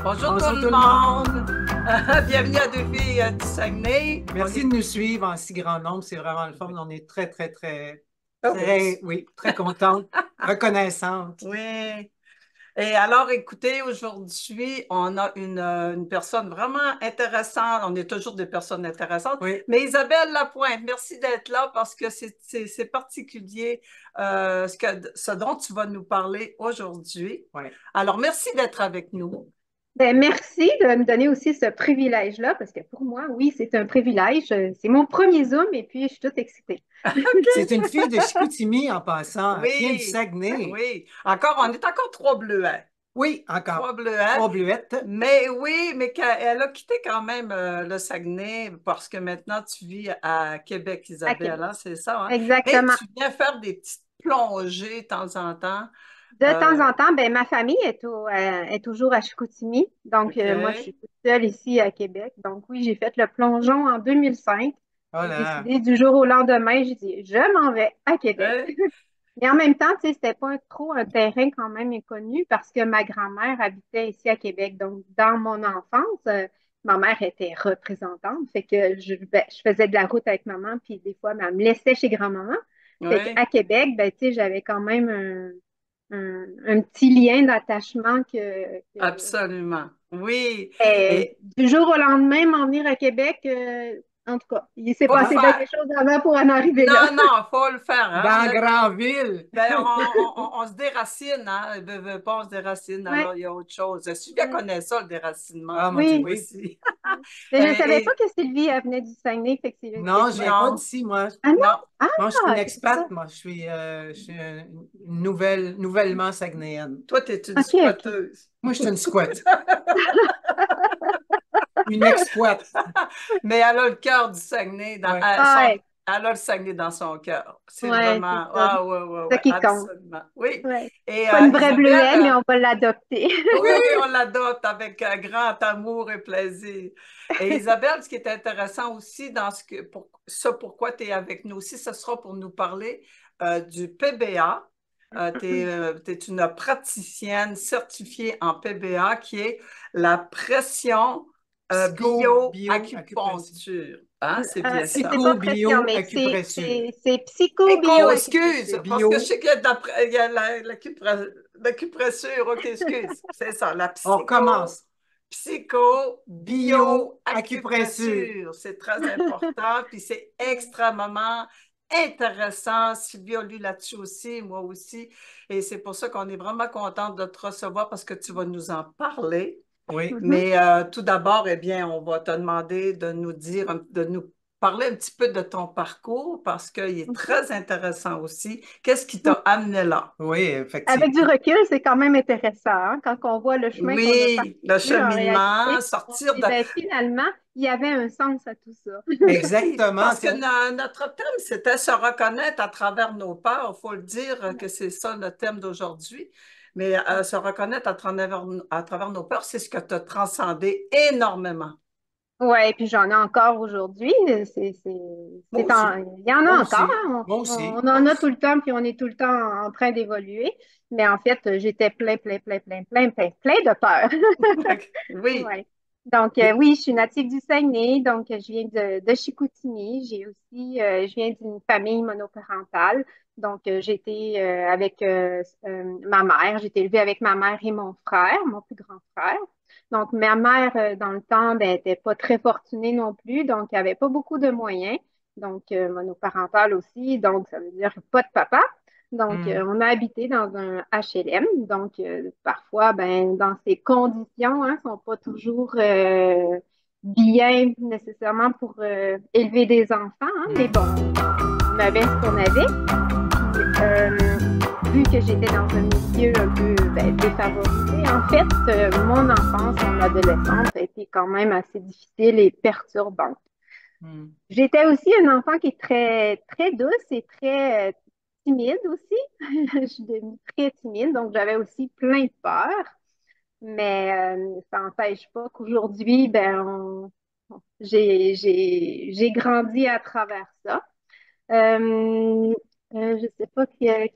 Bonjour tout Bonjour le tout le monde. monde. Bienvenue à Deux filles du Saguenay. Merci de nous suivre en si grand nombre. C'est vraiment le fun. On est très, très, très, Oui. très, oui, très contente, reconnaissante. Oui. Et alors, écoutez, aujourd'hui, on a une personne vraiment intéressante. On est toujours des personnes intéressantes. Oui, Mais Isabelle Lapointe, merci d'être là parce que c'est particulier ce dont tu vas nous parler aujourd'hui. oui. Alors, merci d'être avec nous. Ben, merci de me donner aussi ce privilège-là, parce que pour moi, oui, c'est un privilège. C'est mon premier Zoom et puis je suis toute excitée. C'est une fille de Chicoutimi en passant. Elle vient du Oui, Saguenay. oui. Encore, on est encore trois bleuets. Oui, encore. Trois bleuets. Trois bleuettes. Mais oui, mais elle a quitté quand même le Saguenay parce que maintenant tu vis à Québec, À Isabelle, Québec. hein, c'est ça, hein? Mais Exactement. tu viens faire des petites plongées de temps en temps. De temps Euh, en temps, ben, ma famille est toujours à Chicoutimi. Donc, moi, je OK. suis toute seule ici à Québec. Donc, oui, j'ai fait le plongeon en 2005. Oh J'ai là. décidé du jour au lendemain, j'ai dit, je m'en vais à Québec. Hein? Mais en même temps, tu sais, c'était pas trop un terrain quand même inconnu parce que ma grand-mère habitait ici à Québec. Donc, dans mon enfance, ma mère était représentante. Fait que je faisais de la route avec maman, puis des fois, ben, elle me laissait chez grand-maman. Fait Oui, qu'à Québec, ben, tu sais, j'avais quand même un petit lien d'attachement absolument. Oui. Et du jour au lendemain, m'en venir à Québec, en tout cas, il s'est faut le passé bien faire. des choses avant pour en arriver là. Non, non, il faut le faire, hein? Dans Grandville. Ben, on se déracine, hein? Veut pas, on se déracine, Ouais, alors il y a autre chose. Sylvia ouais. connaît ça, le déracinement, Ah, mon Dieu, Oui. oui. aussi. Mais je ne savais pas Et, que Sylvie elle venait du Saguenay, fait que Non, je viens pas non, d'ici, moi. Ah non? non. Moi, je suis une Ah, c'est ça. expat. Moi, je suis une nouvellement saguenayenne. Toi, tu es une OK, OK. squatteuse. Moi, je suis une squatte. Une exploite. Mais elle a le cœur du Saguenay Ouais. Ouais, elle a le Saguenay dans son cœur. C'est ouais, c'est vraiment, ça. ah ouais, ouais, C'est ça ouais, qui compte. absolument. Oui. Ouais. Et Pas une vraie Isabelle, bleuette, mais on va l'adopter. oui, on l'adopte avec grand amour et plaisir. Et Isabelle, ce qui est intéressant aussi dans pourquoi tu es avec nous aussi, ce sera pour nous parler du PBA. Tu es, une praticienne certifiée en PBA qui est la pression Psycho-bio-acupressure. bioacupuncture. Hein, c'est bien C'est ça. pas pression, mais Psycho-bio-acupressure. c'est Excuse, psycho-bio-acupressure. parce que je Bio. sais qu'il y a, il y a l'acupressure. OK, excuse. C'est ça, la On recommence. Bio-acupressure. psycho-bio-acupressure. C'est très important, puis c'est extrêmement intéressant. Sylvie a lu là-dessus aussi, moi aussi. Et c'est pour ça qu'on est vraiment contente de te recevoir parce que tu vas nous en parler. Oui. Mhm. Mais tout d'abord, eh bien, on va te demander de nous dire, de nous parler un petit peu de ton parcours parce qu'il est très intéressant aussi. Qu'est-ce qui t'a amené là? Oui, Avec du effectivement. recul, c'est quand même intéressant, hein, quand on voit le chemin qu'on a Oui, le parcouru en cheminement, réalité. On se sortir dit, de... ben, finalement, il y avait un sens à tout ça. Oui, Exactement. parce que notre thème, c'était se reconnaître à travers nos peurs. Il faut le dire que c'est ça le thème d'aujourd'hui. Mais se reconnaître à travers nos peurs, c'est ce que tu as transcendé énormément. Ouais, puis j'en ai encore aujourd'hui. Moi aussi. Il y en Moi a encore, aussi. hein. Moi On aussi. Moi en a tout aussi. le temps, puis on est tout le temps en train d'évoluer. Mais en fait, j'étais plein de peur. Oui. Ouais. Donc, Et- oui, je suis native du Saguenay, donc je viens de Chicoutimi. Je viens d'une famille monoparentale. Donc, j'ai été avec ma mère. J'ai été élevée avec ma mère et mon frère, mon plus grand frère. Donc, ma mère, dans le temps, ben, n'était pas très fortunée non plus, donc elle avait pas beaucoup de moyens. Donc, monoparentale aussi, donc ça veut dire pas de papa. Donc, Hmm. on a habité dans un HLM. Donc, parfois, ben, dans ces conditions, hein, sont pas toujours bien nécessairement pour élever des enfants, hein, mais bon, Hmm. on avait ce qu'on avait. Puis, vu que j'étais dans un milieu un peu ben, défavorisé, en fait, mon enfance, mon adolescence a été quand même assez difficile et perturbante. Hmm. J'étais aussi un enfant qui est très, très douce et très timide aussi. Je suis devenue très timide, donc j'avais aussi plein de peur. Mais ça n'empêche pas qu'aujourd'hui, j'ai grandi à travers ça. Je sais pas que,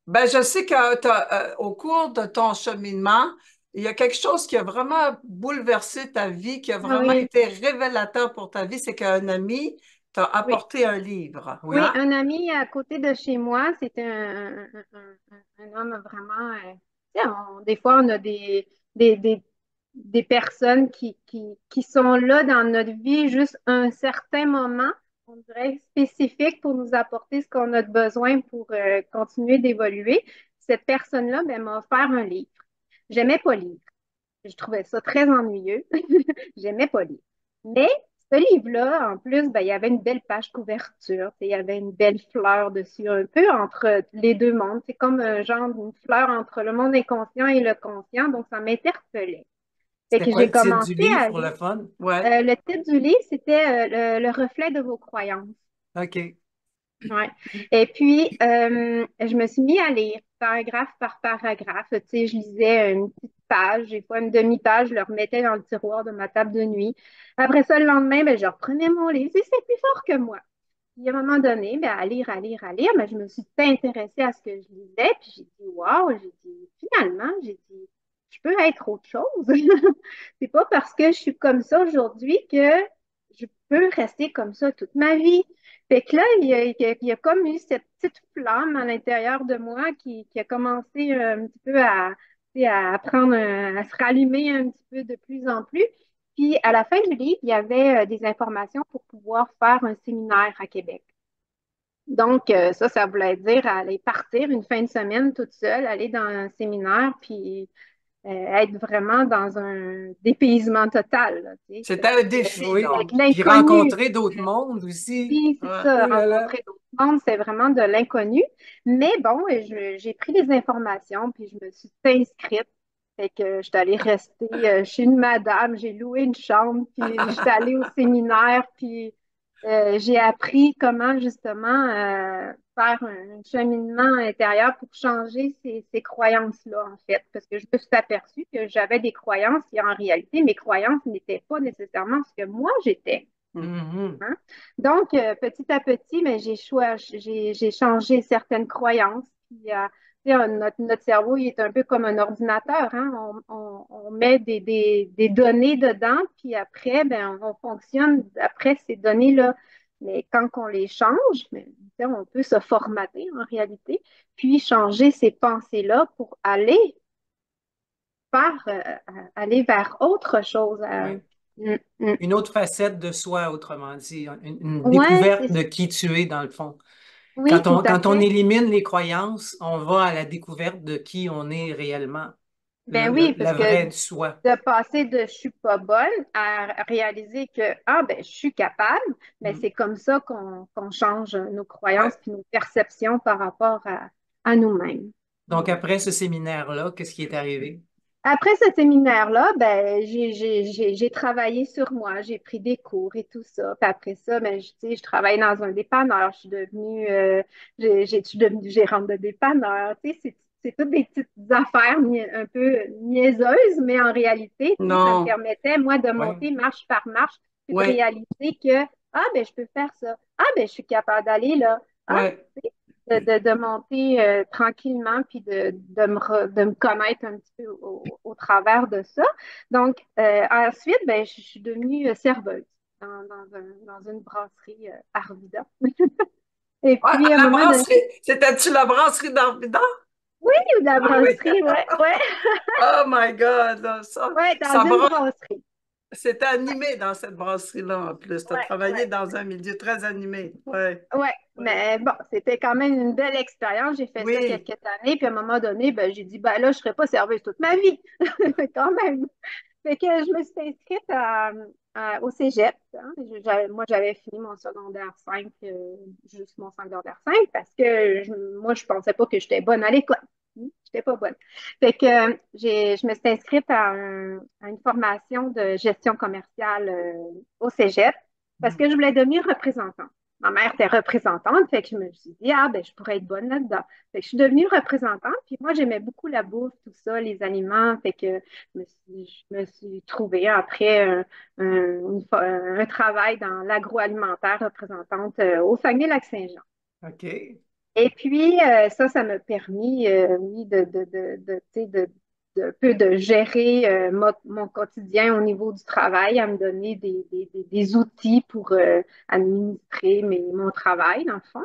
Ben, je sais qu'au cours de ton cheminement, il y a quelque chose qui a vraiment bouleversé ta vie, qui a Ah vraiment oui, été révélateur pour ta vie, c'est qu'un ami t'a oui. apporté un livre. Oui. Oui, Hein? un ami à côté de chez moi, c'était un homme vraiment. Tu sais, des fois, on a des, des, des personnes qui sont là dans notre vie juste un certain moment, on dirait spécifique pour nous apporter ce qu'on a de besoin pour continuer d'évoluer. Cette personne-là, ben, m'a offert un livre. J'aimais pas lire. Je trouvais ça très ennuyeux. J'aimais pas lire. Mais ce livre-là, en plus, ben, il y avait une belle page couverture. Il y avait une belle fleur dessus, un peu entre les deux mondes. C'est comme un genre d'une fleur entre le monde inconscient et le conscient. Donc, ça m'interpellait. Fait C'était que quoi j'ai le titre du commencé livre à pour le lire. fun? Ouais. Le titre du livre, c'était le reflet de vos croyances. OK. Ouais. Et puis, je me suis mis à lire paragraphe par paragraphe. Tu sais, je lisais une petite page, des fois une demi-page, je le remettais dans le tiroir de ma table de nuit. Après ça, le lendemain, ben, je reprenais mon livre. Et c'est plus fort que moi. Puis, à un moment donné, ben, à lire, ben, je me suis intéressée à ce que je lisais. Puis, j'ai dit, waouh, j'ai dit, finalement, j'ai dit, je peux être autre chose. C'est pas parce que je suis comme ça aujourd'hui que je peux rester comme ça toute ma vie. Fait que là, il y a comme eu cette petite flamme à l'intérieur de moi qui a commencé un petit peu tu sais, à prendre, à se rallumer un petit peu de plus en plus. Puis à la fin du livre, il y avait des informations pour pouvoir faire un séminaire à Québec. Donc, ça voulait dire aller partir une fin de semaine toute seule, aller dans un séminaire, puis être vraiment dans un dépaysement total, là, tu sais, C'était un défi, Oui. avec donc. Puis l'inconnu. rencontrer d'autres mondes aussi. Oui, c'est Ouais. ça, Oh là là. rencontrer d'autres mondes, c'est vraiment de l'inconnu. Mais bon, j'ai pris les informations, puis je me suis inscrite. Fait que je suis allée rester chez une madame, j'ai loué une chambre, puis j'étais allée au séminaire, puis j'ai appris comment justement faire un cheminement intérieur pour changer ces croyances-là, en fait. Parce que je me suis aperçue que j'avais des croyances qui, en réalité, mes croyances n'étaient pas nécessairement ce que moi j'étais. Mhm. Hein? Donc, petit à petit, mais j'ai changé certaines croyances. Puis, tu sais, notre cerveau, il est un peu comme un ordinateur. Hein? On met des données dedans, puis après, ben, on fonctionne après ces données-là. Mais quand on les change, ben, tu sais, on peut se formater en réalité, puis changer ces pensées-là pour aller vers autre chose. Ouais. Mm, mm. Une autre facette de soi, autrement dit, une Ouais, découverte de qui tu es dans le fond. oui, tout à Quand on fait. élimine les croyances, on va à la découverte de qui on est réellement, Ben oui, parce la que vraie soi. de passer de je suis pas bonne à réaliser que ah ben je suis capable, mais Mm. c'est comme ça qu'on change nos Ouais. croyances puis nos perceptions par rapport à nous-mêmes. Donc après ce séminaire-là, qu'est-ce qui est arrivé? Après ce séminaire-là, ben, j'ai travaillé sur moi, j'ai pris des cours et tout ça. Puis après ça, ben, tu sais, je travaille dans un dépanneur. Je suis devenue, je suis devenue gérante de dépanneur. Tu sais, c'est toutes des petites affaires un peu niaiseuses, mais en réalité, tu sais, ça me Non. permettait, moi, de Ouais. monter marche par marche, puis de Oui. réaliser que, ah, ben, je peux faire ça. Ah, ben, je suis capable d'aller là. Ah, Oui. de monter tranquillement puis de me connaître un petit peu au travers de ça. Donc, ensuite, ben, je suis devenue serveuse dans une brasserie Arvida. Et Ouais, puis, à un à la moment donné, brasserie. C'était-tu la brasserie d'Arvida? oui, de la Ah oui. brasserie, ouais, ouais, Oh my God. Là, ouais, dans ça une bra- brasserie. C'était animé dans cette brasserie-là en plus. Tu as Ouais, travaillé ouais. dans un milieu très animé. Oui. Ouais, Oui. mais bon, c'était quand même une belle expérience. J'ai fait ça Oui. quelques années, puis à un moment donné, ben, j'ai dit, ben là, je ne serai pas serveuse toute ma vie, quand même. Fait que je me suis inscrite au cégep. Hein. Moi, j'avais fini mon secondaire 5, juste mon secondaire 5, parce que moi, je pensais pas que j'étais bonne à l'école. J'étais pas bonne. Fait que je me suis inscrite à une formation de gestion commerciale au cégep parce Mm. que je voulais devenir représentante. Ma mère était représentante, fait que je me suis dit, ah, ben, je pourrais être bonne là-dedans. Fait que je suis devenue représentante, puis moi, j'aimais beaucoup la bouffe, tout ça, les aliments, fait que je me suis trouvée après un travail dans l'agroalimentaire représentante au Saguenay-Lac-Saint-Jean. OK. Et puis, ça m'a permis, oui, tu sais, un peu de gérer mon quotidien au niveau du travail, à me donner des outils pour administrer mon travail, dans le fond.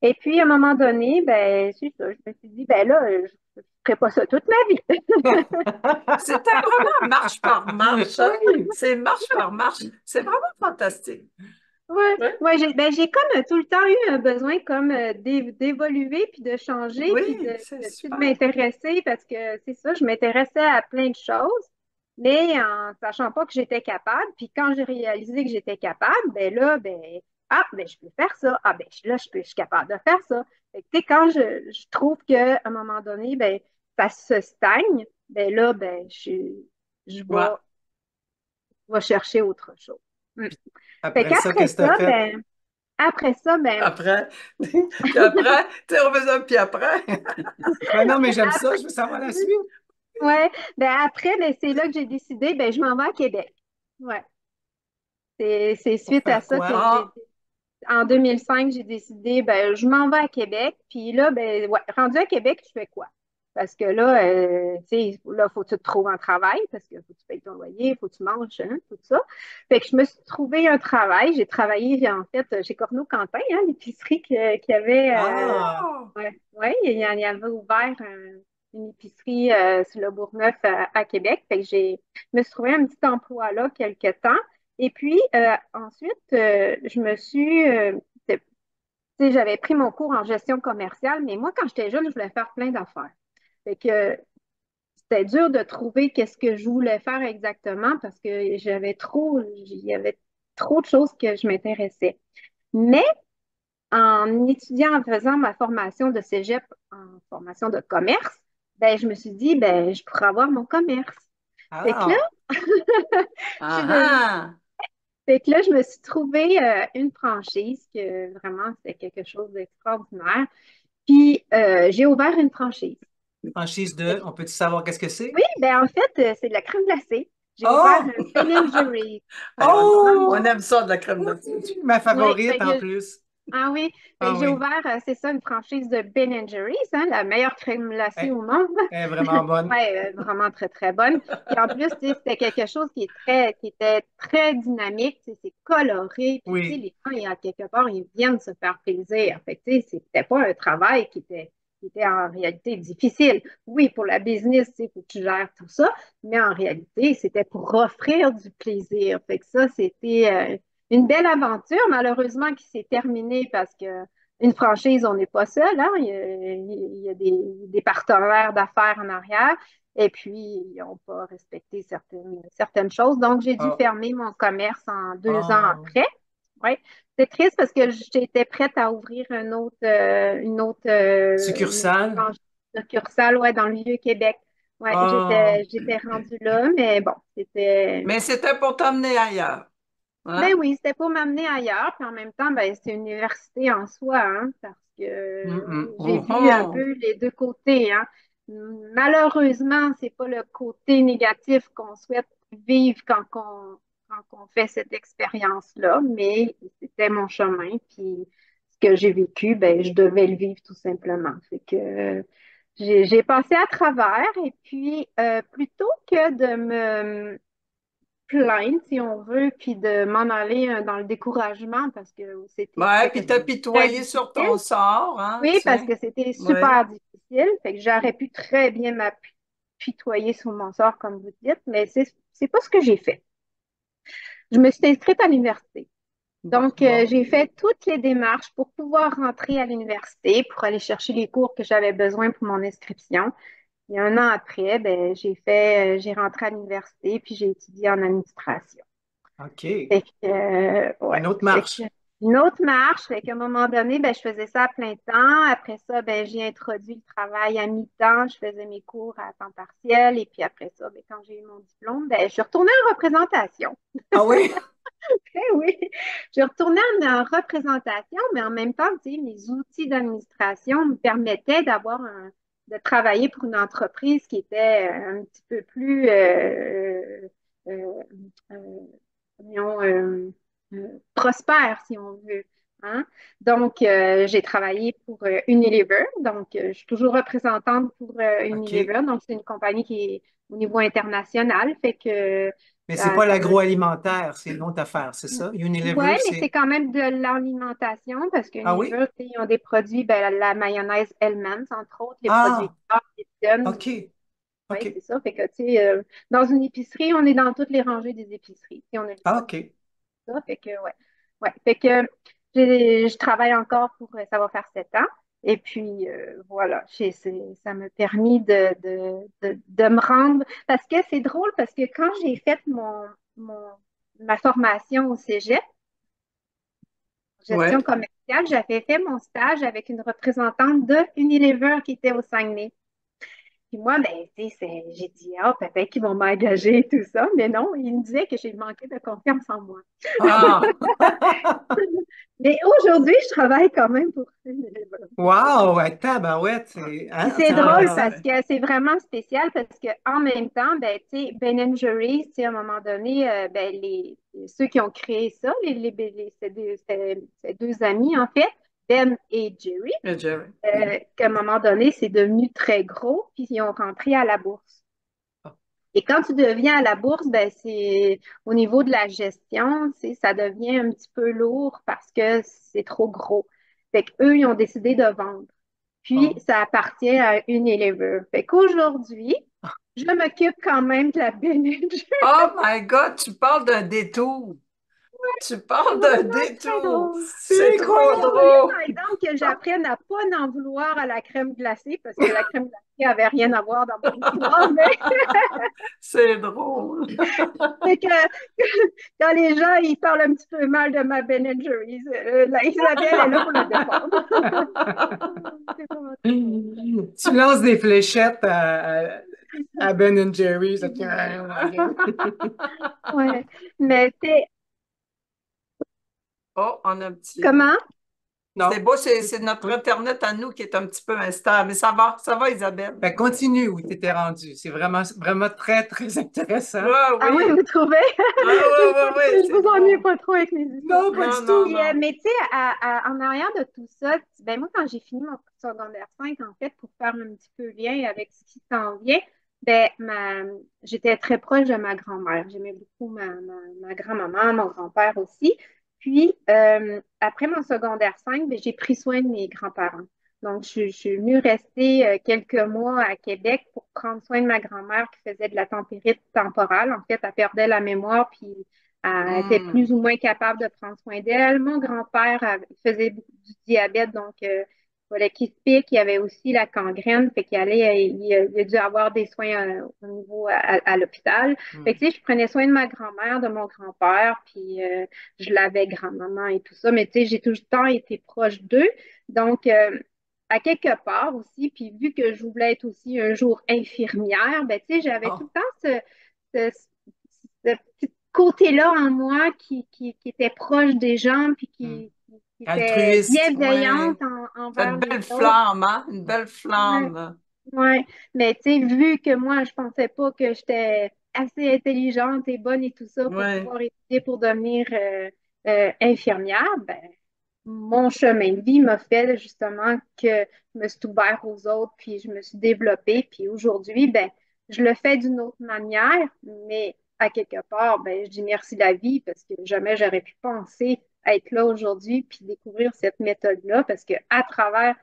Et puis, à un moment donné, ben, c'est ça, je me suis dit, ben là, je ne ferai pas ça toute ma vie. C'était vraiment marche par marche, hein? Oui. C'est marche par marche. C'est vraiment fantastique. Ouais, Oui, ouais, j'ai comme tout le temps eu un besoin comme d'évoluer puis de changer puis oui, c'est de super. m'intéresser parce que c'est ça, je m'intéressais à plein de choses, mais en sachant pas que j'étais capable. Puis quand j'ai réalisé que j'étais capable, ben là, ben ben je peux faire ça. Ah ben là, je suis capable de faire ça. Fait que, tu sais, quand je trouve qu'à un moment donné, ben ça se stagne, ben là, ben Ouais. je vais chercher autre chose. Mm. Fait Après ça, qu'après qu'est-ce que tu as ça, fait? ben, Après, puis après, tu sais, on faisait un puis après. Ben non, mais j'aime ça, je veux savoir la suite. ouais, ben après, ben, c'est là que j'ai décidé, ben, je m'en vais à Québec. Ouais. C'est Pour suite à faire ça que quoi? Ah, en 2005, j'ai décidé, ben, je m'en vais à Québec. Puis là, ben, ouais, rendu à Québec, tu fais quoi? Parce que là, tu sais, là, faut que tu te trouves un travail parce qu'il faut que tu payes ton loyer, il faut que tu manges, hein, tout ça. Fait que je me suis trouvé un travail. J'ai travaillé, en fait, chez Corneau-Quentin, hein, l'épicerie qui avait, Ah, ouais, ouais, il y avait ouvert une épicerie sur le Bourgneuf à Québec. Fait que je me suis trouvé un petit emploi là quelque temps. Et puis, ensuite, je me suis, tu sais, j'avais pris mon cours en gestion commerciale, mais moi, quand j'étais jeune, je voulais faire plein d'affaires. Fait que c'était dur de trouver qu'est-ce que je voulais faire exactement parce que il y avait trop de choses que je m'intéressais. Mais en étudiant, en faisant ma formation de cégep en formation de commerce, ben, je me suis dit, ben, je pourrais avoir mon commerce. Fait que là, ah, je ah, suis ah. Fait que là, je me suis trouvé une franchise que vraiment, c'était quelque chose d'extraordinaire. Puis, j'ai ouvert une franchise. franchise Fait de, que- on peut-tu savoir qu'est-ce que c'est? oui, ben en fait, c'est de la crème glacée. J'ai ouvert Oh! un Ben Jerry's. Hey, Oh! on aime ça de la crème glacée. Ma Oui, favorite en plus. ah oui, fait Ah que j'ai oui, ouvert, c'est ça, une franchise de Ben Jerry's, hein, la meilleure crème glacée elle, au monde. elle est vraiment bonne. Ouais, vraiment très, très bonne. Puis en plus, tu sais, c'était quelque chose qui était très dynamique, tu sais, c'est coloré, puis tu sais, Oui, les gens, à quelque part, ils viennent se faire plaisir. Fait que, tu sais, c'était pas un travail qui était en réalité difficile. Oui, pour la business, tu sais, faut que tu gères tout ça, mais en réalité, c'était pour offrir du plaisir. Fait que ça, c'était une belle aventure, malheureusement, qui s'est terminée parce que une franchise, on n'est pas seul, hein? Il y a des partenaires d'affaires en arrière. Et puis, ils n'ont pas respecté certaines choses. Donc, j'ai dû ah, fermer mon commerce en 2 ans ah, après. Ouais. C'est triste parce que j'étais prête à ouvrir une autre succursale. succursale, ouais, dans le Vieux-Québec. Ouais, Ah, j'étais rendue là, mais bon, c'était. Mais c'était pour t'emmener ailleurs. Ben Hein? oui, c'était pour m'amener ailleurs, puis en même temps, ben, c'est une université en soi, hein, parce que j'ai Oh, vu un oh. peu les deux côtés, hein. Malheureusement, c'est pas le côté négatif qu'on souhaite vivre quand on fait cette expérience-là, mais c'était mon chemin, puis ce que j'ai vécu, ben, je devais le vivre tout simplement. Fait que j'ai passé à travers, et puis plutôt que de me plainte, si on veut, puis de m'en aller dans le découragement parce que c'était Ouais, quelque puis chose de très t'apitoyer sur difficile. ton sort, hein, tu Oui, parce sais. que c'était Oui. super difficile. Fait que j'aurais pu très bien m'apitoyer sur mon sort, comme vous dites, mais c'est pas ce que j'ai fait. Je me suis inscrite à l'université. Bon. Donc, j'ai fait toutes les démarches pour pouvoir rentrer à l'université, pour aller chercher les cours que j'avais besoin pour mon inscription. Et 1 an après, ben, j'ai rentré à l'université, puis j'ai étudié en administration. OK. Fait que, Une ouais. autre Fait que, marche. une autre marche, fait qu'à un moment donné, ben, je faisais ça à plein temps. Après ça, ben, j'ai introduit le travail à mi-temps. Je faisais mes cours à temps partiel. Et puis après ça, ben, quand j'ai eu mon diplôme, ben, je suis retournée en représentation. Ah oui? Eh oui, je suis retournée en représentation, mais en même temps, tu sais, mes outils d'administration me permettaient de travailler pour une entreprise qui était un petit peu plus euh, euh, disons, prospère, si on veut. Hein. Donc, j'ai travaillé pour Unilever. Donc, je suis toujours représentante pour OK. Unilever. Donc, c'est une compagnie qui est au niveau international. Fait que Mais c'est pas ça me... l'agroalimentaire, c'est une autre affaire, c'est ça? Ouais, Unilever, mais c'est c'est... quand même de l'alimentation parce que Ah oui? Unilever, tu sais, ils ont des produits, ben, la mayonnaise Hellmann's, entre autres, les produits Ah, Lipton. OK, Oui, OK. c'est ça. Fait que, tu sais, dans une épicerie, on est dans toutes les rangées des épiceries. Puis on a les Ah, produits. OK. Ça. Fait que, ouais. Ouais. Fait que je travaille encore pour, ça va faire 7 ans. Et puis, voilà, ça m'a permis de me rendre. Parce que c'est drôle, parce que quand j'ai fait ma formation au Cégep, gestion Ouais. commerciale, j'avais fait mon stage avec une représentante de Unilever qui était au Saguenay. Puis moi, ben, tu sais, j'ai dit, ah, peut-être qu'ils vont m'engager et tout ça, mais non, il me disait que j'ai manqué de confiance en moi. Ah, Mais aujourd'hui, je travaille quand même pour Unilever. Wow, ouais, tabarouette, c'est Puis hein, c'est c'est drôle intéressant. parce que c'est vraiment spécial parce que en même temps, ben, tu sais, Ben Jerry's, tu sais, à un moment donné, ben, ceux qui ont créé ça, ces deux amis, en fait, Ben et Jerry, et Jerry. qu'à un moment donné, c'est devenu très gros, puis ils ont rentré à la bourse. Et quand tu deviens à la bourse, ben c'est au niveau de la gestion, tu sais, ça devient un petit peu lourd parce que c'est trop gros. Fait qu'eux, ils ont décidé de vendre. Puis, Oh. ça appartient à Unilever. Fait qu'aujourd'hui, je m'occupe quand même de la Benadryl. Oh my God, tu parles d'un détour. Tu C'est parles d'un vraiment très détour. drôle. C'est C'est Il trop a incroyable! fallu, par drôle. exemple, que j'apprenne à pas en vouloir à la crème glacée parce que la crème glacée avait rien à voir dans mon histoire. Mais C'est drôle. c'est que quand les gens ils parlent un petit peu mal de ma Ben Jerry's, Isabelle est là pour la défendre. C'est vraiment très drôle. Tu lances des fléchettes à Ben Jerry's. Ouais. Mais c'est Oh, on a un petit. comment? C'est Non. beau, c'est notre Internet à nous qui est un petit peu instable. Mais ça va, Isabelle. Ben, continue où tu étais rendu. C'est vraiment, vraiment très, très intéressant. Ah Ah oui, oui. vous trouvez? Ah oui, oui, oui, Je c'est vous ennuie drôle. pas trop avec mes histoires. Non, pas Non, du non, tout. Puis, non. mais tu sais, en arrière de tout ça, ben moi, quand j'ai fini mon secondaire 5 en fait, pour faire un petit peu lien avec ce qui s'en vient, ben, j'étais très proche de ma grand-mère. J'aimais beaucoup ma grand-maman, mon grand-père aussi. Puis, après mon secondaire 5 ben, j'ai pris soin de mes grands-parents. Donc, je suis venue rester quelques mois à Québec pour prendre soin de ma grand-mère qui faisait de la tempérite temporale. En fait, elle perdait la mémoire, puis elle était Hmm. plus ou moins capable de prendre soin d'elle. Mon grand-père faisait beaucoup du diabète, donc il fallait qu'il se pique. Il avait aussi la gangrène, fait qu'il allait, il a dû avoir des soins au niveau à l'hôpital. Fait que, Hmm. tu sais, je prenais soin de ma grand-mère, de mon grand-père, puis je l'avais grand-maman et tout ça. Mais tu sais, j'ai tout le temps été proche d'eux. Donc, à quelque part aussi, puis vu que je voulais être aussi un jour infirmière, ben, tu sais, j'avais tout Oh, le temps ce petit côté-là en moi qui était proche des gens, puis hmm. qui était Altruiste, ouais. bienveillante envers Une les belle autres. flamme, hein? Une belle Ouais, flamme. ouais. Mais tu sais, vu que moi, je pensais pas que j'étais assez intelligente et bonne et tout ça pour Oui. pouvoir étudier pour devenir infirmière, ben, mon chemin de vie m'a fait justement que je me suis ouverte aux autres, puis je me suis développée, puis aujourd'hui, ben, je le fais d'une autre manière, mais à quelque part, ben, je dis merci la vie parce que jamais j'aurais pu penser être là aujourd'hui, puis découvrir cette méthode-là, parce que à travers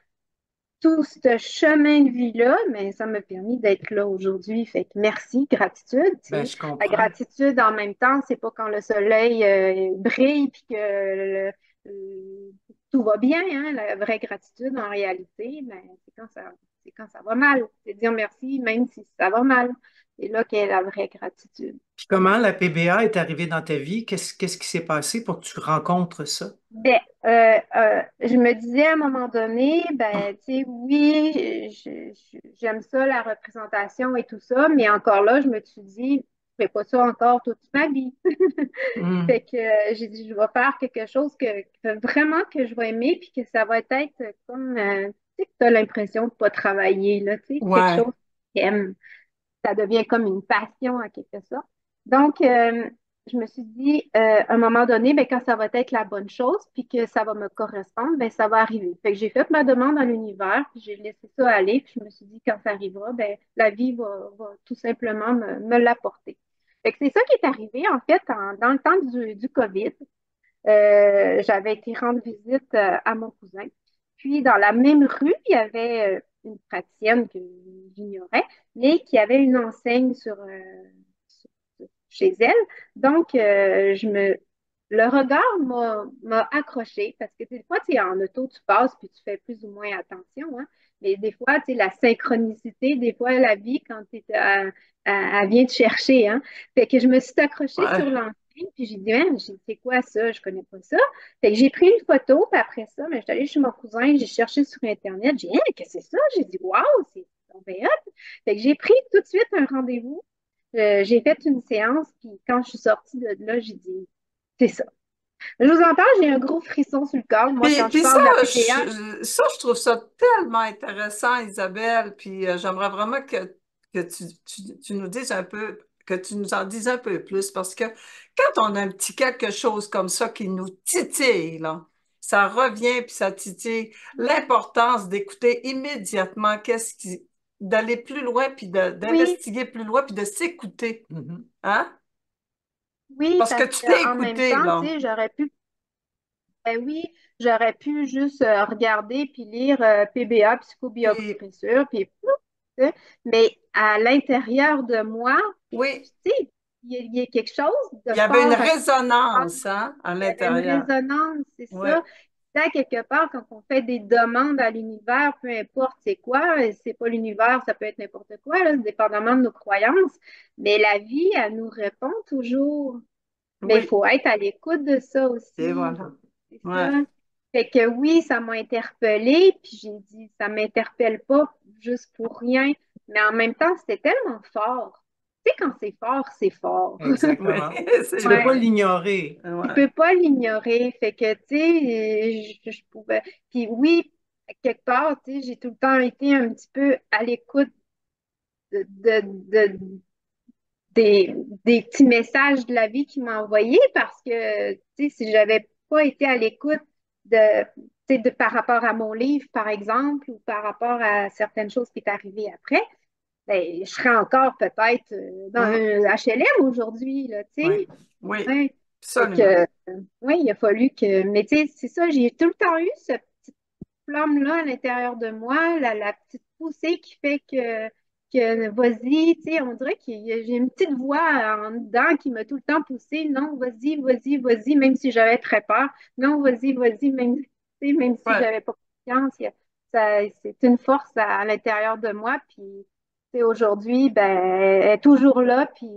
tout ce chemin de vie-là, mais ça m'a permis d'être là aujourd'hui. Fait que merci, gratitude. Tu Ben, sais. je La comprends. gratitude, en même temps, c'est pas quand le soleil brille puis que tout va bien. Hein. La vraie gratitude, en réalité, ben, c'est quand ça va mal. C'est dire merci, même si ça va mal. C'est là qu'est la vraie gratitude. Puis comment la PBA est arrivée dans ta vie? Qu'est-ce qui s'est passé pour que tu rencontres ça? Ben, je me disais à un moment donné, ben, tu sais, oui, j'aime ça, la représentation et tout ça, mais encore là, je me suis dit, je ne ferai pas ça encore toute ma vie. Fait Hmm. que j'ai dit, je vais faire quelque chose vraiment que je vais aimer, puis que ça va être comme, tu sais, que tu as l'impression de ne pas travailler, là, tu sais, quelque Ouais. chose que tu aimes. Ça devient comme une passion en quelque sorte. Donc, je me suis dit, à un moment donné, ben, quand ça va être la bonne chose, puis que ça va me correspondre, ben, ça va arriver. Fait que j'ai fait ma demande à l'univers, puis j'ai laissé ça aller, puis je me suis dit, quand ça arrivera, ben, la vie va tout simplement me l'apporter. Fait que c'est ça qui est arrivé, en fait, dans le temps du COVID. J'avais été rendre visite à mon cousin. Puis, dans la même rue, il y avait une praticienne que j'ignorais, mais qui avait une enseigne chez elle. Donc, le regard m'a accroché parce que des fois, tu sais, en auto, tu passes puis tu fais plus ou moins attention, hein. Mais des fois, tu sais, la synchronicité, des fois, la vie, quand tu elle vient te chercher, hein. Fait que je me suis accrochée sur Ouais. l'enseigne puis j'ai dit, hein, c'est quoi ça? Je connais pas ça. Fait que j'ai pris une photo, puis après ça, ben, je suis allée chez mon cousin, j'ai cherché sur Internet, j'ai dit, hein, qu'est-ce que c'est ça? J'ai dit, waouh, c'est bien hot. Fait que j'ai pris tout de suite un rendez-vous. J'ai fait une séance, puis quand je suis sortie de là, j'ai dit, c'est ça. Je vous entends, j'ai un gros frisson sur le corps. Moi, quand je Puis ça, parle de la PPA, je trouve ça tellement intéressant, Isabelle. Puis j'aimerais vraiment que tu nous dises un peu, que tu nous en dises un peu plus, parce que quand on a un petit quelque chose comme ça qui nous titille, là, ça revient puis ça titille, l'importance d'écouter immédiatement d'aller plus loin puis oui, d'investiguer plus loin puis de s'écouter, Mhm. hein? oui, Parce que parce tu t'es qu'en même écouté, temps, tu là. sais, ben oui, j'aurais pu juste regarder puis lire PBA, Puis psychobiopressure, puis tu sais, mais à l'intérieur de moi, oui, tu sais, il y a quelque chose de il y avait une fort à résonance, hein, à il y avait une l'intérieur. résonance, c'est Ouais, ça. Là, quelque part, quand on fait des demandes à l'univers, peu importe c'est quoi, c'est pas l'univers, ça peut être n'importe quoi, là, dépendamment de nos croyances, mais la vie, elle nous répond toujours. Mais il oui, faut être à l'écoute de ça et aussi. voilà. C'est Ouais. ça. Fait que oui, ça m'a interpellée, puis j'ai dit, ça m'interpelle pas juste pour rien, mais en même temps, c'était tellement fort. Tu sais, quand c'est fort, c'est fort. Oui, Exactement. c'est Tu ne peux pas Ouais. vrai. l'ignorer. Tu Ouais. peux pas l'ignorer. Fait que, tu sais, je pouvais. Puis oui, quelque part, tu sais, j'ai tout le temps été un petit peu à l'écoute de, de- de- des, des petits messages de la vie qu'il m'a envoyés parce que, tu sais, si j'avais pas été à l'écoute de, tu sais, par rapport à mon livre, par exemple, ou par rapport à certaines choses qui est arrivées après, ben, je serais encore peut-être dans Hum, un HLM aujourd'hui, là, tu Oui. sais. oui, Ouais. Fait absolument. que, oui, il a fallu que. Mais tu sais, c'est ça, j'ai tout le temps eu cette petite flamme-là à l'intérieur de moi, la petite poussée qui fait que vas-y, tu sais, on dirait que j'ai une petite voix en dedans qui m'a tout le temps poussée. Non, vas-y, vas-y, vas-y, même si j'avais très peur. Non, vas-y, vas-y, même, tu sais, même si Ouais. j'avais pas confiance. C'est une force à l'intérieur de moi. Puis, tu sais, aujourd'hui, ben, elle est toujours là. Puis,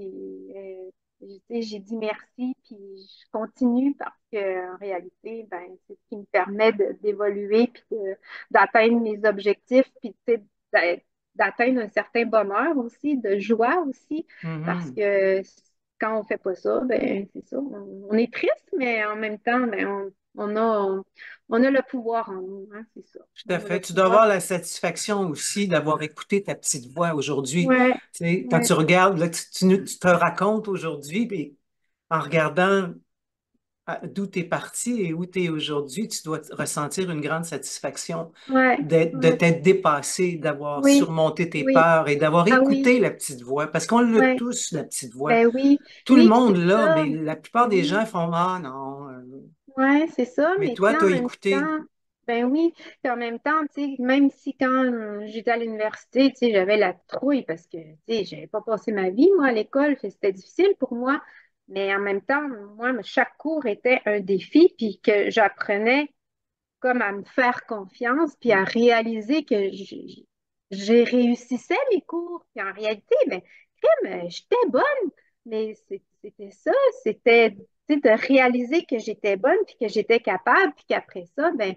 tu sais, j'ai dit merci, puis je continue parce que en réalité, ben, c'est ce qui me permet d'évoluer, puis d'atteindre mes objectifs, puis tu sais, d'atteindre un certain bonheur aussi, de joie aussi, parce Mhm. que quand on fait pas ça, ben, c'est ça, on est triste, mais en même temps, ben, on a le pouvoir en nous, hein, c'est ça. Tout à On a le fait. Tu dois pouvoir. avoir la satisfaction aussi d'avoir écouté ta petite voix aujourd'hui. Ouais, Tu sais, quand ouais, tu regardes, là, tu te racontes aujourd'hui, puis en regardant d'où tu es parti et où tu es aujourd'hui, tu dois ressentir une grande satisfaction ouais, de ouais. t'être dépassé, d'avoir Oui, surmonté tes oui. peurs et d'avoir Ah oui, écouté la petite voix. Parce qu'on l'a ouais. tous, la petite voix. Ben oui, Tout le oui, monde c'est l'a, ça. mais la plupart Ben des oui, gens font, ah non. ouais, c'est ça. Mais Mais tu toi, sais, tu en as même écouté. temps, ben oui. Puis en même temps, tu sais, même si quand j'étais à l'université, tu sais, j'avais la trouille parce que, tu sais, j'avais pas passé ma vie, moi, à l'école, fait que c'était difficile pour moi. Mais en même temps, moi, chaque cours était un défi, puis que j'apprenais comme à me faire confiance, puis à réaliser que j'ai réussissais mes cours. Puis en réalité, ben, crème, j'étais bonne, mais c'était ça, c'était tu sais, de réaliser que j'étais bonne, puis que j'étais capable, puis qu'après ça, ben,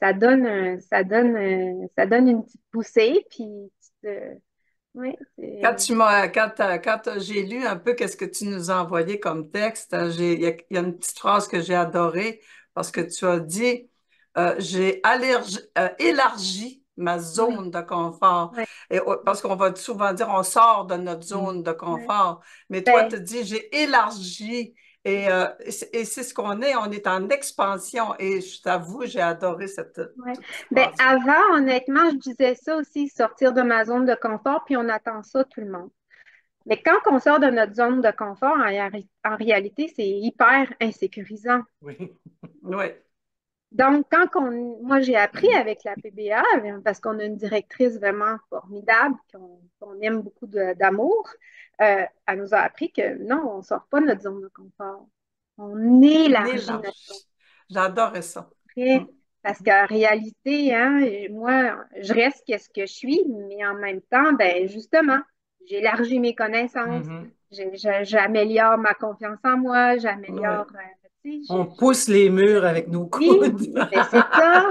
ça donne une petite poussée, puis ouais, Quand j'ai lu un peu qu'est-ce que tu nous as envoyé comme texte, il y a une petite phrase que j'ai adorée parce que tu as dit, j'ai élargi ma Oui, zone de confort. oui, Et, parce qu'on va souvent dire on sort de notre Mm. zone de oui. confort. Mais toi, tu Ben, dis j'ai élargi. Et c'est ce qu'on est, on est en expansion. Et je t'avoue, j'ai adoré ouais. cette Ben, phrase. avant, honnêtement, je disais ça aussi, sortir de ma zone de confort, puis on attend ça tout le monde. Mais quand on sort de notre zone de confort, en réalité, c'est hyper insécurisant. Oui. Oui, Donc, moi, j'ai appris avec la PBA, parce qu'on a une directrice vraiment formidable, qu'on aime beaucoup d'amour, elle nous a appris que non, on ne sort pas de notre zone de confort. On on élargit notre zone. élargit. J'adorais ça. Après, Mm. parce qu'en réalité, hein, moi, je reste qu'est-ce que je suis, mais en même temps, ben, justement, j'élargis mes connaissances, Mhm. j'améliore ma confiance en moi, Oui. j'améliore, tu sais, On pousse les murs avec nos oui, coudes. ben, c'est ça.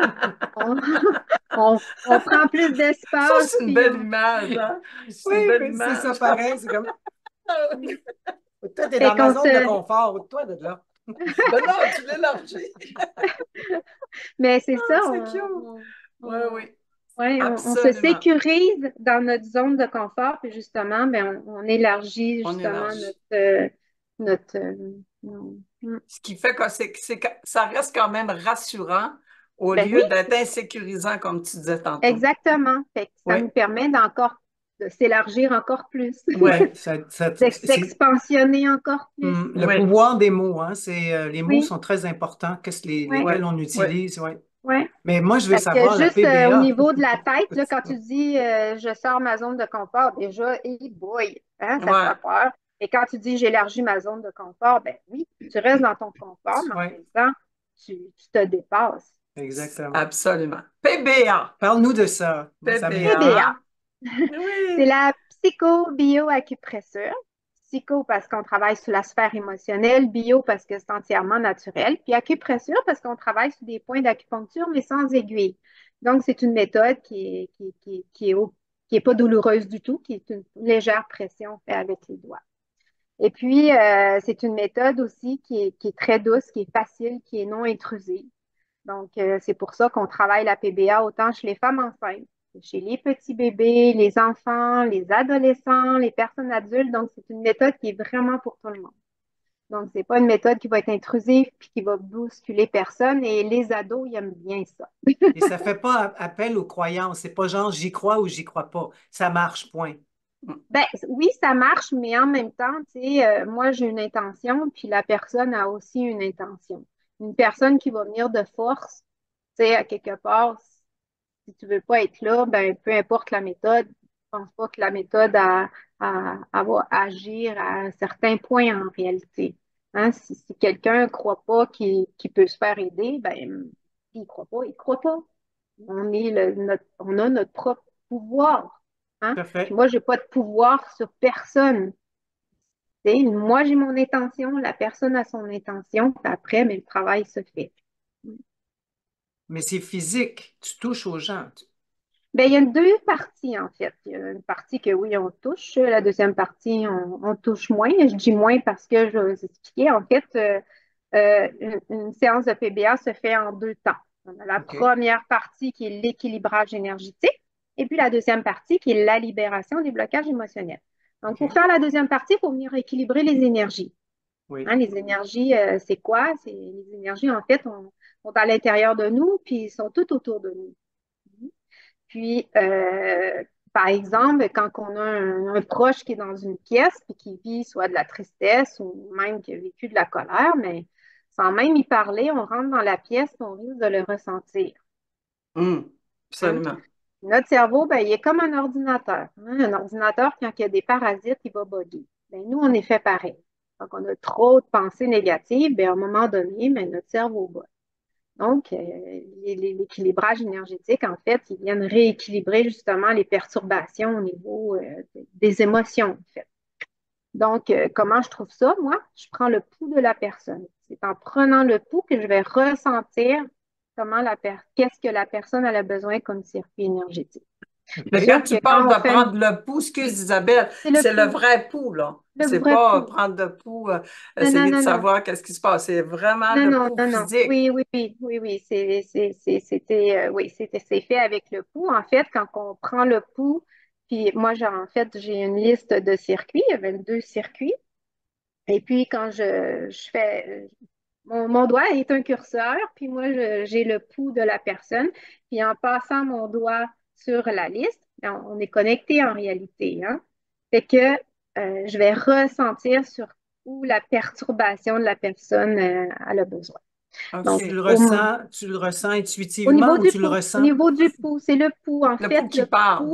On, on prend plus Ça, d'espace, c'est une puis belle image, hein? Oui, C'est une belle mais c'est ça image. pareil. C'est comme, toi, t'es fait dans ma qu'on zone de se, confort. Toi, de là. Ben non, tu l'élargis. mais c'est ça, C'est cute. Oui, oui, ouais, on se absolument. sécurise dans notre zone de confort, puis justement, ben, on élargit On justement élargit. notre, non. Ce qui fait que, que ça reste quand même rassurant au Ben oui, lieu d'être insécurisant, comme tu disais tantôt. exactement. Fait que ça Oui, nous permet de s'élargir encore plus, Ouais, de c'est s'expansionner encore plus. le oui, pouvoir des mots, hein. Les mots Oui, sont très importants, oui, oui, lesquels on oui. utilise, ouais. oui. Mais moi, je veux Parce que savoir, la juste au PBA. niveau de la tête, là, quand tu dis je sors ma zone de confort, déjà, boy, hein, ça Ouais, fait peur. Et quand tu dis j'élargis ma zone de confort, ben oui, tu restes dans ton confort, mais en Ouais, même temps, tu te dépasses. exactement. absolument. PBA. Parle-nous de ça. Moi, ça m'intrigue. PBA, PBA. c'est Oui. la psycho-bio-acupressure. Psycho parce qu'on travaille sur la sphère émotionnelle, bio parce que c'est entièrement naturel, puis acupressure parce qu'on travaille sur des points d'acupuncture, mais sans aiguille. Donc, c'est une méthode qui est pas douloureuse du tout, qui est une légère pression faite avec les doigts. Et puis, c'est une méthode aussi qui est très douce, qui est facile, qui est non intrusive. Donc, c'est pour ça qu'on travaille la PBA autant chez les femmes enceintes, chez les petits bébés, les enfants, les adolescents, les personnes adultes. Donc, c'est une méthode qui est vraiment pour tout le monde. Donc, c'est pas une méthode qui va être intrusive puis qui va bousculer personne. Et les ados, ils aiment bien ça. Et ça fait pas appel aux croyances. C'est pas genre j'y crois ou j'y crois pas. Ça marche, point. Ben, oui, ça marche, mais en même temps, tu sais, moi, j'ai une intention, puis la personne a aussi une intention. Une personne qui va venir de force, tu sais, à quelque part, si tu veux pas être là, ben, peu importe la méthode, je pense pas que la méthode va agir à certains points en réalité. Hein, si quelqu'un ne croit pas qu'il peut se faire aider, ben, il croit pas, il croit pas. On a notre propre pouvoir. Hein? Tout à Puis fait. moi, j'ai pas de pouvoir sur personne. Tu sais, moi, j'ai mon intention, la personne a son intention, puis après, mais le travail se fait. Mais c'est physique. Tu touches aux gens. Ben, il y a deux parties, en fait. Il y a une partie que oui, on touche. La deuxième partie, on touche moins. Je dis moins parce que je vais vous expliquer. En fait, une séance de PBA se fait en deux temps. On a la OK. première partie qui est l'équilibrage énergétique et puis la deuxième partie qui est la libération des blocages émotionnels. Donc, pour OK. faire la deuxième partie, il faut venir équilibrer les énergies. Oui. Hein, les énergies, c'est quoi? Les énergies, en fait, sont à l'intérieur de nous, puis ils sont tout autour de nous. Puis, par exemple, quand on a un proche qui est dans une pièce et qui vit soit de la tristesse ou même qui a vécu de la colère, mais sans même y parler, on rentre dans la pièce et on risque de le ressentir. Hum, Hein. absolument. Notre cerveau, ben, il est comme un ordinateur. Hein. Un ordinateur, quand il y a des parasites, il va bugger. Ben, nous, on est fait pareil. Donc, on a trop de pensées négatives, ben, à un moment donné, ben, notre cerveau bug. Donc, l'équilibrage énergétique, en fait, ils viennent rééquilibrer justement les perturbations au niveau des émotions, en fait. Donc, comment je trouve ça, moi? Je prends le pouls de la personne. C'est en prenant le pouls que je vais ressentir qu'est-ce que la personne a besoin comme circuit énergétique. Mais quand Sauf que tu parles quand on de fait prendre le pouls, excuse Isabelle, c'est le c'est le pouls, vrai pouls, là. le C'est vrai pas pouls. prendre le pouls, Non, non, essayer de non, non. savoir qu'est-ce qui se passe. C'est vraiment Non, le non, pouls non, non. physique. Oui, oui, oui, oui, oui. C'est fait avec le pouls. En fait, quand on prend le pouls, puis moi, j'ai une liste de circuits, il y avait 2 circuits. Et puis, quand je fais, mon doigt est un curseur, puis moi, j'ai le pouls de la personne. Puis en passant mon doigt sur la liste, on est connecté en réalité, hein? Fait que je vais ressentir sur où la perturbation de la personne elle a besoin. Donc, OK. Tu le ressens au intuitivement niveau ou du tu le pouls, au ressens? niveau du pouls, c'est le pouls. En Le fait, pouls qui parle.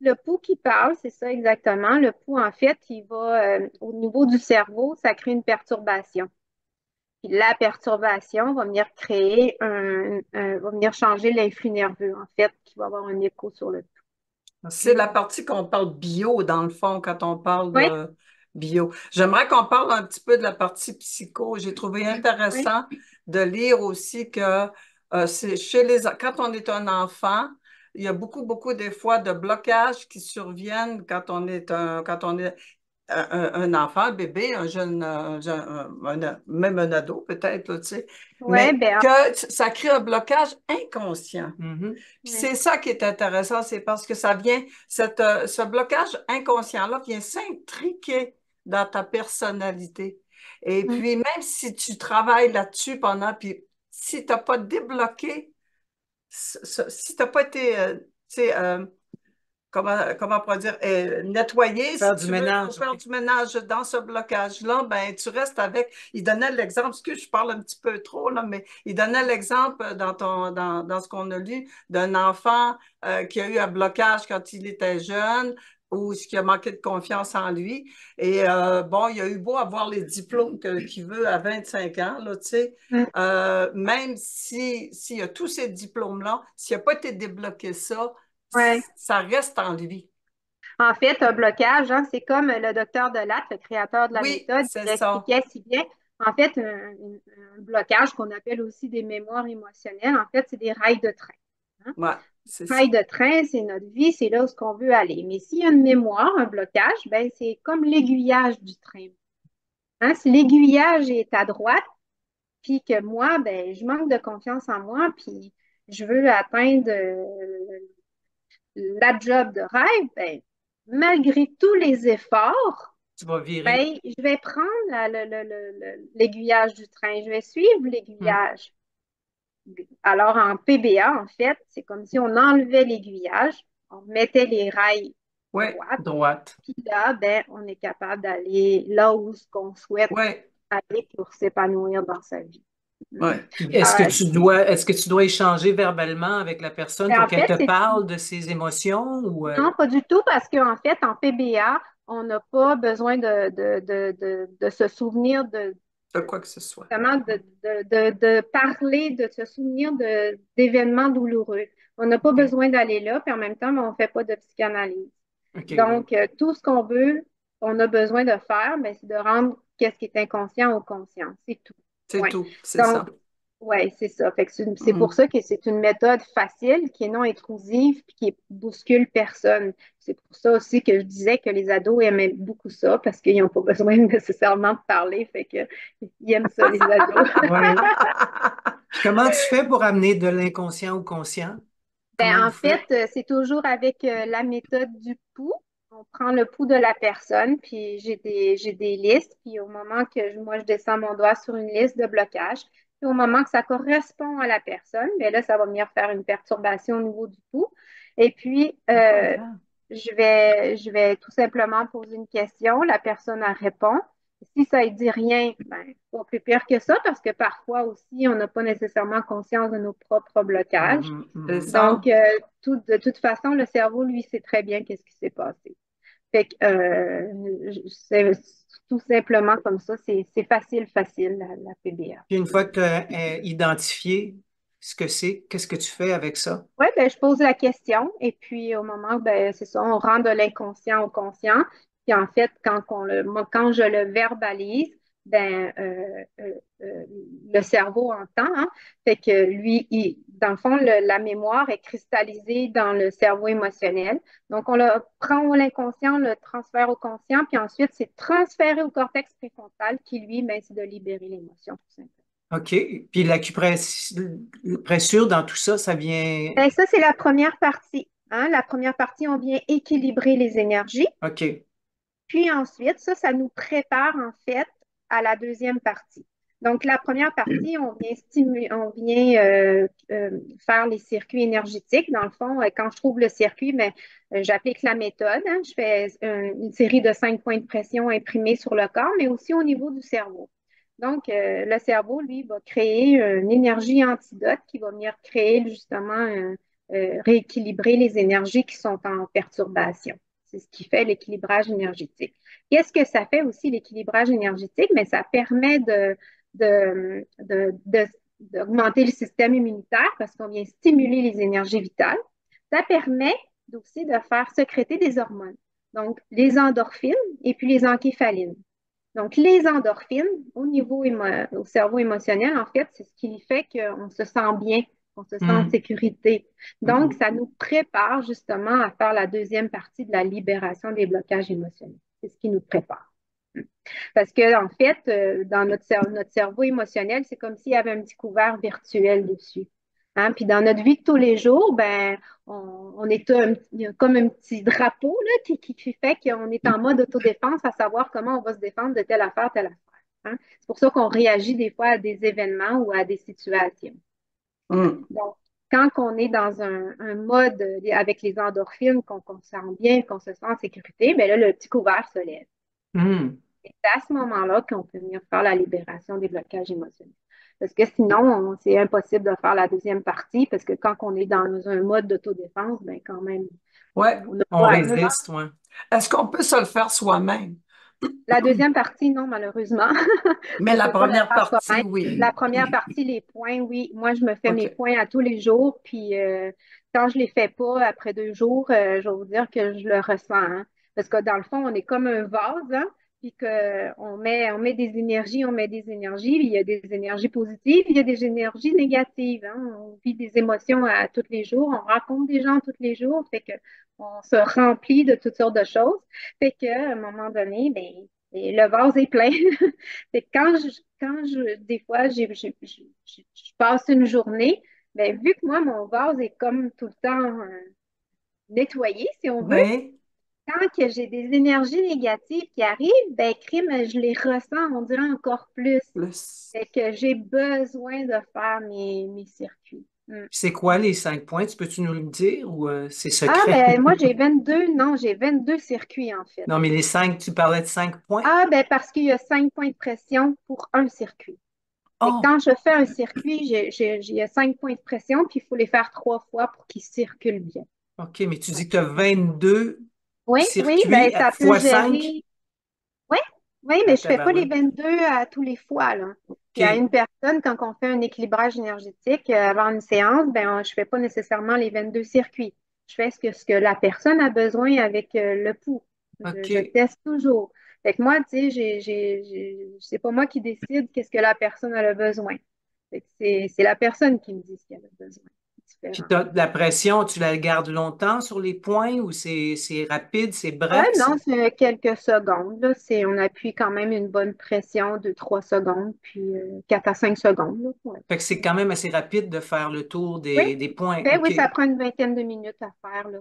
le pouls qui parle, c'est ça exactement. Le pouls, en fait, il va, au niveau du cerveau, ça crée une perturbation. Puis la perturbation va venir va venir changer l'influx nerveux, en fait, qui va avoir un écho sur le pouls. C'est la partie qu'on parle bio, dans le fond, quand on parle Oui, de bio. J'aimerais qu'on parle un petit peu de la partie psycho. J'ai trouvé oui, intéressant de lire aussi que quand on est un enfant, il y a beaucoup, beaucoup des fois de blocages qui surviennent quand on est un enfant, un bébé, même un ado peut-être, là, tu sais, ouais, mais ben, que ça crée un blocage inconscient. Mhm. Puis ouais. c'est ça qui est intéressant, c'est parce que ça vient, ce blocage inconscient-là vient s'intriquer dans ta personnalité. Et Mm. puis, même si tu travailles là-dessus puis si tu n'as pas débloqué, si tu n'as pas été, tu sais, comment on pourrait dire, nettoyer, si Faire du tu veux, pour ménage, faire oui. du ménage dans ce blocage-là, ben, tu restes avec. Il donnait l'exemple, excuse, je parle un petit peu trop, là, mais il donnait l'exemple dans ce qu'on a lu d'un enfant qui a eu un blocage quand il était jeune ou ce qui a manqué de confiance en lui. Et bon, il a eu beau avoir les diplômes qu'il veut à 25 ans, là, tu sais, Mm. même s'il a tous ces diplômes-là, s'il n'a pas été débloqué ça, Ouais. ça reste en lui. En fait, un blocage, hein, c'est comme le docteur Delatte, le créateur de la Oui, méthode, c'est il ça. expliquait si bien. En fait, un blocage qu'on appelle aussi des mémoires émotionnelles, en fait, c'est des rails de train, hein. Ouais, c'est Rail ça. de train, c'est notre vie, c'est là où on veut aller. Mais s'il y a une mémoire, un blocage, ben, c'est comme l'aiguillage du train, hein. Si l'aiguillage est à droite, puis que moi, ben, je manque de confiance en moi, puis je veux atteindre la job de rêve, ben, malgré tous les efforts, Tu vas virer. ben, je vais prendre l'aiguillage du train, je vais suivre Mhm. l'aiguillage. Alors, en PBA, en fait, c'est comme si on enlevait l'aiguillage, on mettait les rails Oui, droites, Droite. puis là, ben, on est capable d'aller là où ce qu'on souhaite oui, aller pour s'épanouir dans sa vie. oui. Puis Euh, est-ce que tu dois échanger verbalement avec la personne ben, pour en qu'elle fait, te c'est parle de ses émotions ou non, pas du tout, parce qu'en fait, en PBA, on n'a pas besoin de se souvenir De quoi que ce soit. justement, de parler, de se souvenir d'événements douloureux. On n'a pas OK. besoin d'aller là, puis en même temps, on ne fait pas de psychanalyse. OK, oui. Donc, tout ce qu'on veut, on a besoin de faire, mais c'est de rendre qu'est-ce qui est inconscient au conscient. C'est tout. C'est Ouais. tout, c'est ça. Donc, ouais, c'est ça. Fait que c'est pour Mhm. ça que c'est une méthode facile, qui est non intrusive, puis qui bouscule personne. C'est pour ça aussi que je disais que les ados aimaient beaucoup ça, parce qu'ils n'ont pas besoin nécessairement de parler. Fait que ils aiment ça, les ados. Oui. Puis comment tu fais pour amener de l'inconscient au conscient? Comment Ben, vous en fait, faites? c'est toujours avec la méthode du pouls. On prend le pouls de la personne, puis j'ai des listes, puis au moment que moi, je descends mon doigt sur une liste de blocage, puis au moment que ça correspond à la personne, bien là, ça va venir faire une perturbation au niveau du pouls. Et puis, Incroyable. je vais tout simplement poser une question, la personne elle répond. Si ça ne dit rien, ben, pas plus pire que ça, parce que parfois aussi, on n'a pas nécessairement conscience de nos propres blocages. Mhm, C'est mhm. ça. Donc, de toute façon, le cerveau, lui, sait très bien qu'est-ce qui s'est passé. Fait que c'est tout simplement comme ça, c'est facile, la PBA. Puis une fois que tu as identifié ce que c'est, qu'est-ce que tu fais avec ça? Oui, ben, je pose la question et puis au moment, ben, c'est ça, on rend de l'inconscient au conscient. Puis en fait, moi, quand je le verbalise, ben, le cerveau entend, hein. Fait que lui, dans le fond, la mémoire est cristallisée dans le cerveau émotionnel. Donc, on le prend à l'inconscient, on le transfère au conscient, puis ensuite, c'est transféré au cortex préfrontal qui, lui, ben, c'est de libérer l'émotion, tout simplement. OK. Puis l'acupressure dans tout ça, ça vient. Ben, ça, c'est la première partie. Hein. La première partie, on vient équilibrer les énergies. OK. Puis ensuite, ça nous prépare en fait à la deuxième partie. Donc, la première partie, on vient stimuler, on vient faire les circuits énergétiques. Dans le fond, quand je trouve le circuit, ben, j'applique la méthode. Hein. Je fais une série de 5 points de pression imprimés sur le corps, mais aussi au niveau du cerveau. Donc, le cerveau, lui, va créer une énergie antidote qui va venir créer justement, rééquilibrer les énergies qui sont en perturbation. C'est ce qui fait l'équilibrage énergétique. Qu'est-ce que ça fait aussi, l'équilibrage énergétique? Mais ça permet de, de, de, d'augmenter le système immunitaire parce qu'on vient stimuler les énergies vitales. Ça permet aussi de faire sécréter des hormones. Donc, les endorphines et puis les encéphalines. Donc, les endorphines, au cerveau émotionnel, en fait, c'est ce qui fait qu'on se sent bien, qu'on se sent en Hmm. sécurité. Donc, Mhm. ça nous prépare justement à faire la deuxième partie de la libération des blocages émotionnels. C'est ce qui nous prépare. Parce que, en fait, dans notre cerveau émotionnel, c'est comme s'il y avait un petit couvert virtuel dessus. Hein? Puis dans notre vie de tous les jours, ben, on est il y a comme un petit drapeau là, qui fait qu'on est en mode autodéfense à savoir comment on va se défendre de telle affaire, telle affaire. Hein? C'est pour ça qu'on réagit des fois à des événements ou à des situations. Mm. Donc, quand on est dans un mode avec les endorphines, qu'on se sent bien, qu'on se sent en sécurité, ben là, le petit couvert se lève. Hmm. C'est à ce moment-là qu'on peut venir faire la libération des blocages émotionnels. Parce que sinon, c'est impossible de faire la deuxième partie parce que quand on est dans un mode d'autodéfense, ben quand même, Ouais. on n'a On pas. résiste, ouais. Est-ce qu'on peut se le faire soi-même? La deuxième partie, non, malheureusement. Mais On ne la peut pas le première faire partie, soi-même. oui. La première partie, les points, oui. Moi, je me fais mes OK. points à tous les jours. Puis quand je ne les fais pas après 2 jours, je vais vous dire que je le ressens. Hein. Parce que dans le fond, on est comme un vase, hein, puis qu'on met des énergies, on met des énergies. Il y a des énergies positives, il y a des énergies négatives. Hein. On vit des émotions à tous les jours, on rencontre des gens tous les jours. Fait que on se remplit de toutes sortes de choses. Fait qu'à un moment donné, ben, et le vase est plein. Fait que des fois, je passe une journée, ben, vu que moi, mon vase est comme tout le temps nettoyé, si on veut, Oui. quand que j'ai des énergies négatives qui arrivent, ben, crime, je les ressens, on dirait encore plus. Plus. Fait que j'ai besoin de faire mes circuits. Mm. C'est quoi les 5 points? Peux-tu nous le dire ou c'est Ah, secret? ben, moi, j'ai 22 circuits, en fait. Non, mais les 5, tu parlais de 5 points? Ah, ben, parce qu'il y a 5 points de pression pour un circuit. Fait que Oh, quand je fais un circuit, j'ai 5 points de pression, puis il faut les faire 3 fois pour qu'ils circulent bien. OK, mais tu Ouais. dis que tu as 22 Oui, oui, ben circuits ça peut fois 5? gérer. Oui, oui, mais Ah, je ne fais pas les tabarouette. 22 à tous les fois, là. Puis à OK. une personne, quand on fait un équilibrage énergétique avant une séance, ben, je ne fais pas nécessairement les 22 circuits. Je fais ce que la personne a besoin avec le pouls. Je OK. teste toujours. Fait que moi, tu sais, c'est pas moi qui décide qu'est-ce que la personne a le besoin. Fait que c'est la personne qui me dit ce qu'elle a besoin. C'est Puis différent. la pression, tu la gardes longtemps sur les points ou c'est rapide, c'est bref? Non, c'est quelques secondes. Là. On appuie quand même une bonne pression de 3 secondes, puis 4 à 5 secondes. Là. Ouais. Fait que c'est quand même assez rapide de faire le tour Oui, des points. ben OK. oui, ça prend une vingtaine de minutes à faire. Là,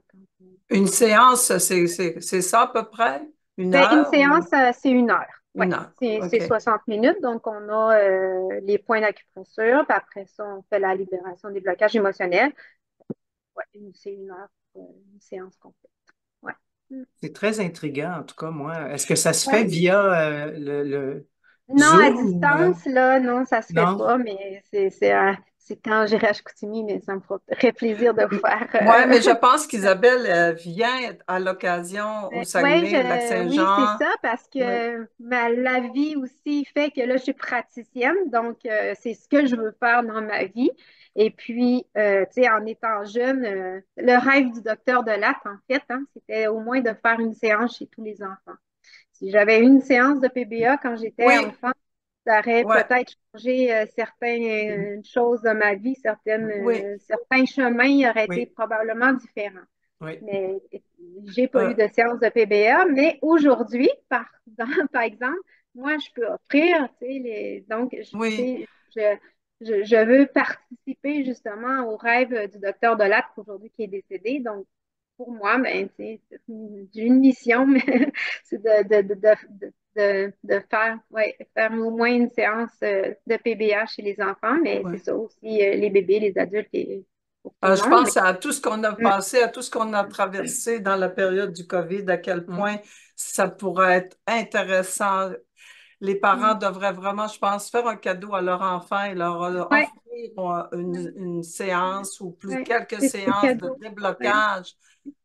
Une séance, c'est ça à peu près? Une ben, une heure séance, ou c'est 1 heure. Ouais, une heure? c'est OK. 60 minutes. Donc, on a les points d'acupressure, puis après ça, on fait la libération des blocages émotionnels. Ouais, c'est 1 heure pour une séance complète. Ouais. Mm. C'est très intriguant, en tout cas, moi. Est-ce que ça se fait Ouais. via le Non, à Zoom ou distance, là, non, ça se fait non? pas, mais c'est quand j'irai à Chicoutimi, mais ça me ferait plaisir de vous faire. Oui, mais je pense qu'Isabelle vient à l'occasion au Ouais, Saguenay, au oui, c'est Lac-Saint-Jean. ça, parce Oui. que la vie aussi fait que là, je suis praticienne, donc c'est ce que je veux faire dans ma vie. Et puis, tu sais, en étant jeune, le rêve du docteur de lac, en fait, hein, c'était au moins de faire une séance chez tous les enfants. Si j'avais une séance de PBA quand j'étais Oui, enfant, Ça aurait Ouais, peut-être changé certaines choses de ma vie, oui, certains chemins auraient été Oui, probablement différents. oui. Mais j'ai pas eu Euh, de séance de PBA, mais aujourd'hui, par exemple, moi, je peux offrir, tu sais, donc, tu oui. sais, je veux participer justement au rêve du docteur Delattre aujourd'hui qui est décédé. Donc, pour moi, ben, tu sais, j'ai une mission, mais c'est de faire, ouais, faire au moins une séance de PBA chez les enfants, mais c'est Ouais. ça aussi, les bébés, les adultes et pour tout le Je monde. pense à tout ce qu'on a Mais, passé, à tout ce qu'on a traversé dans la période du COVID, à quel hum, point ça pourrait être intéressant. Les parents mm, devraient vraiment, je pense, faire un cadeau à leur enfant et leur ouais, offrir ouais, une séance ou plus ouais, quelques c'est des séances de cadeaux. Ouais. déblocage,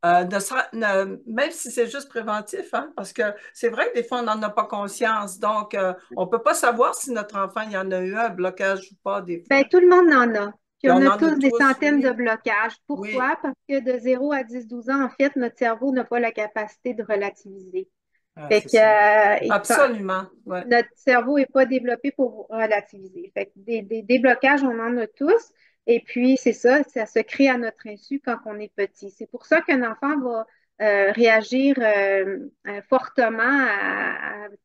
même si c'est juste préventif, hein, parce que c'est vrai que des fois, on n'en a pas conscience. Donc, on ne peut pas savoir si notre enfant, il y en a eu un blocage ou pas, des Ben, fois. tout le monde en a. Puis Et on on a en a tous des tous, centaines de oui, blocages. oui, Pourquoi? Parce que de 0 à 10, 12 ans, en fait, notre cerveau n'a pas la capacité de relativiser. ah, Fait c'est que, ça. absolument, ouais. notre cerveau n'est pas développé pour relativiser. Fait que des blocages, on en a tous. Et puis, c'est ça, ça se crée à notre insu quand on est petit. C'est pour ça qu'un enfant va réagir fortement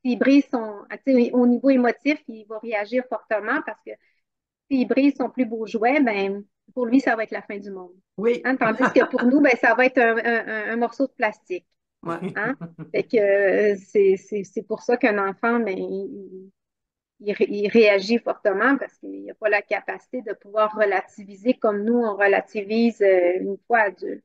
s'il brise tu sais, au niveau émotif, il va réagir fortement parce que s'il brise son plus beau jouet, ben, pour lui, ça va être la fin du monde. Oui. Hein? Tandis que pour nous, ben, ça va être un morceau de plastique. Ouais. Hein? Fait que c'est pour ça qu'un enfant, ben, il réagit fortement parce qu'il n'a pas la capacité de pouvoir relativiser comme nous, on relativise une fois adulte.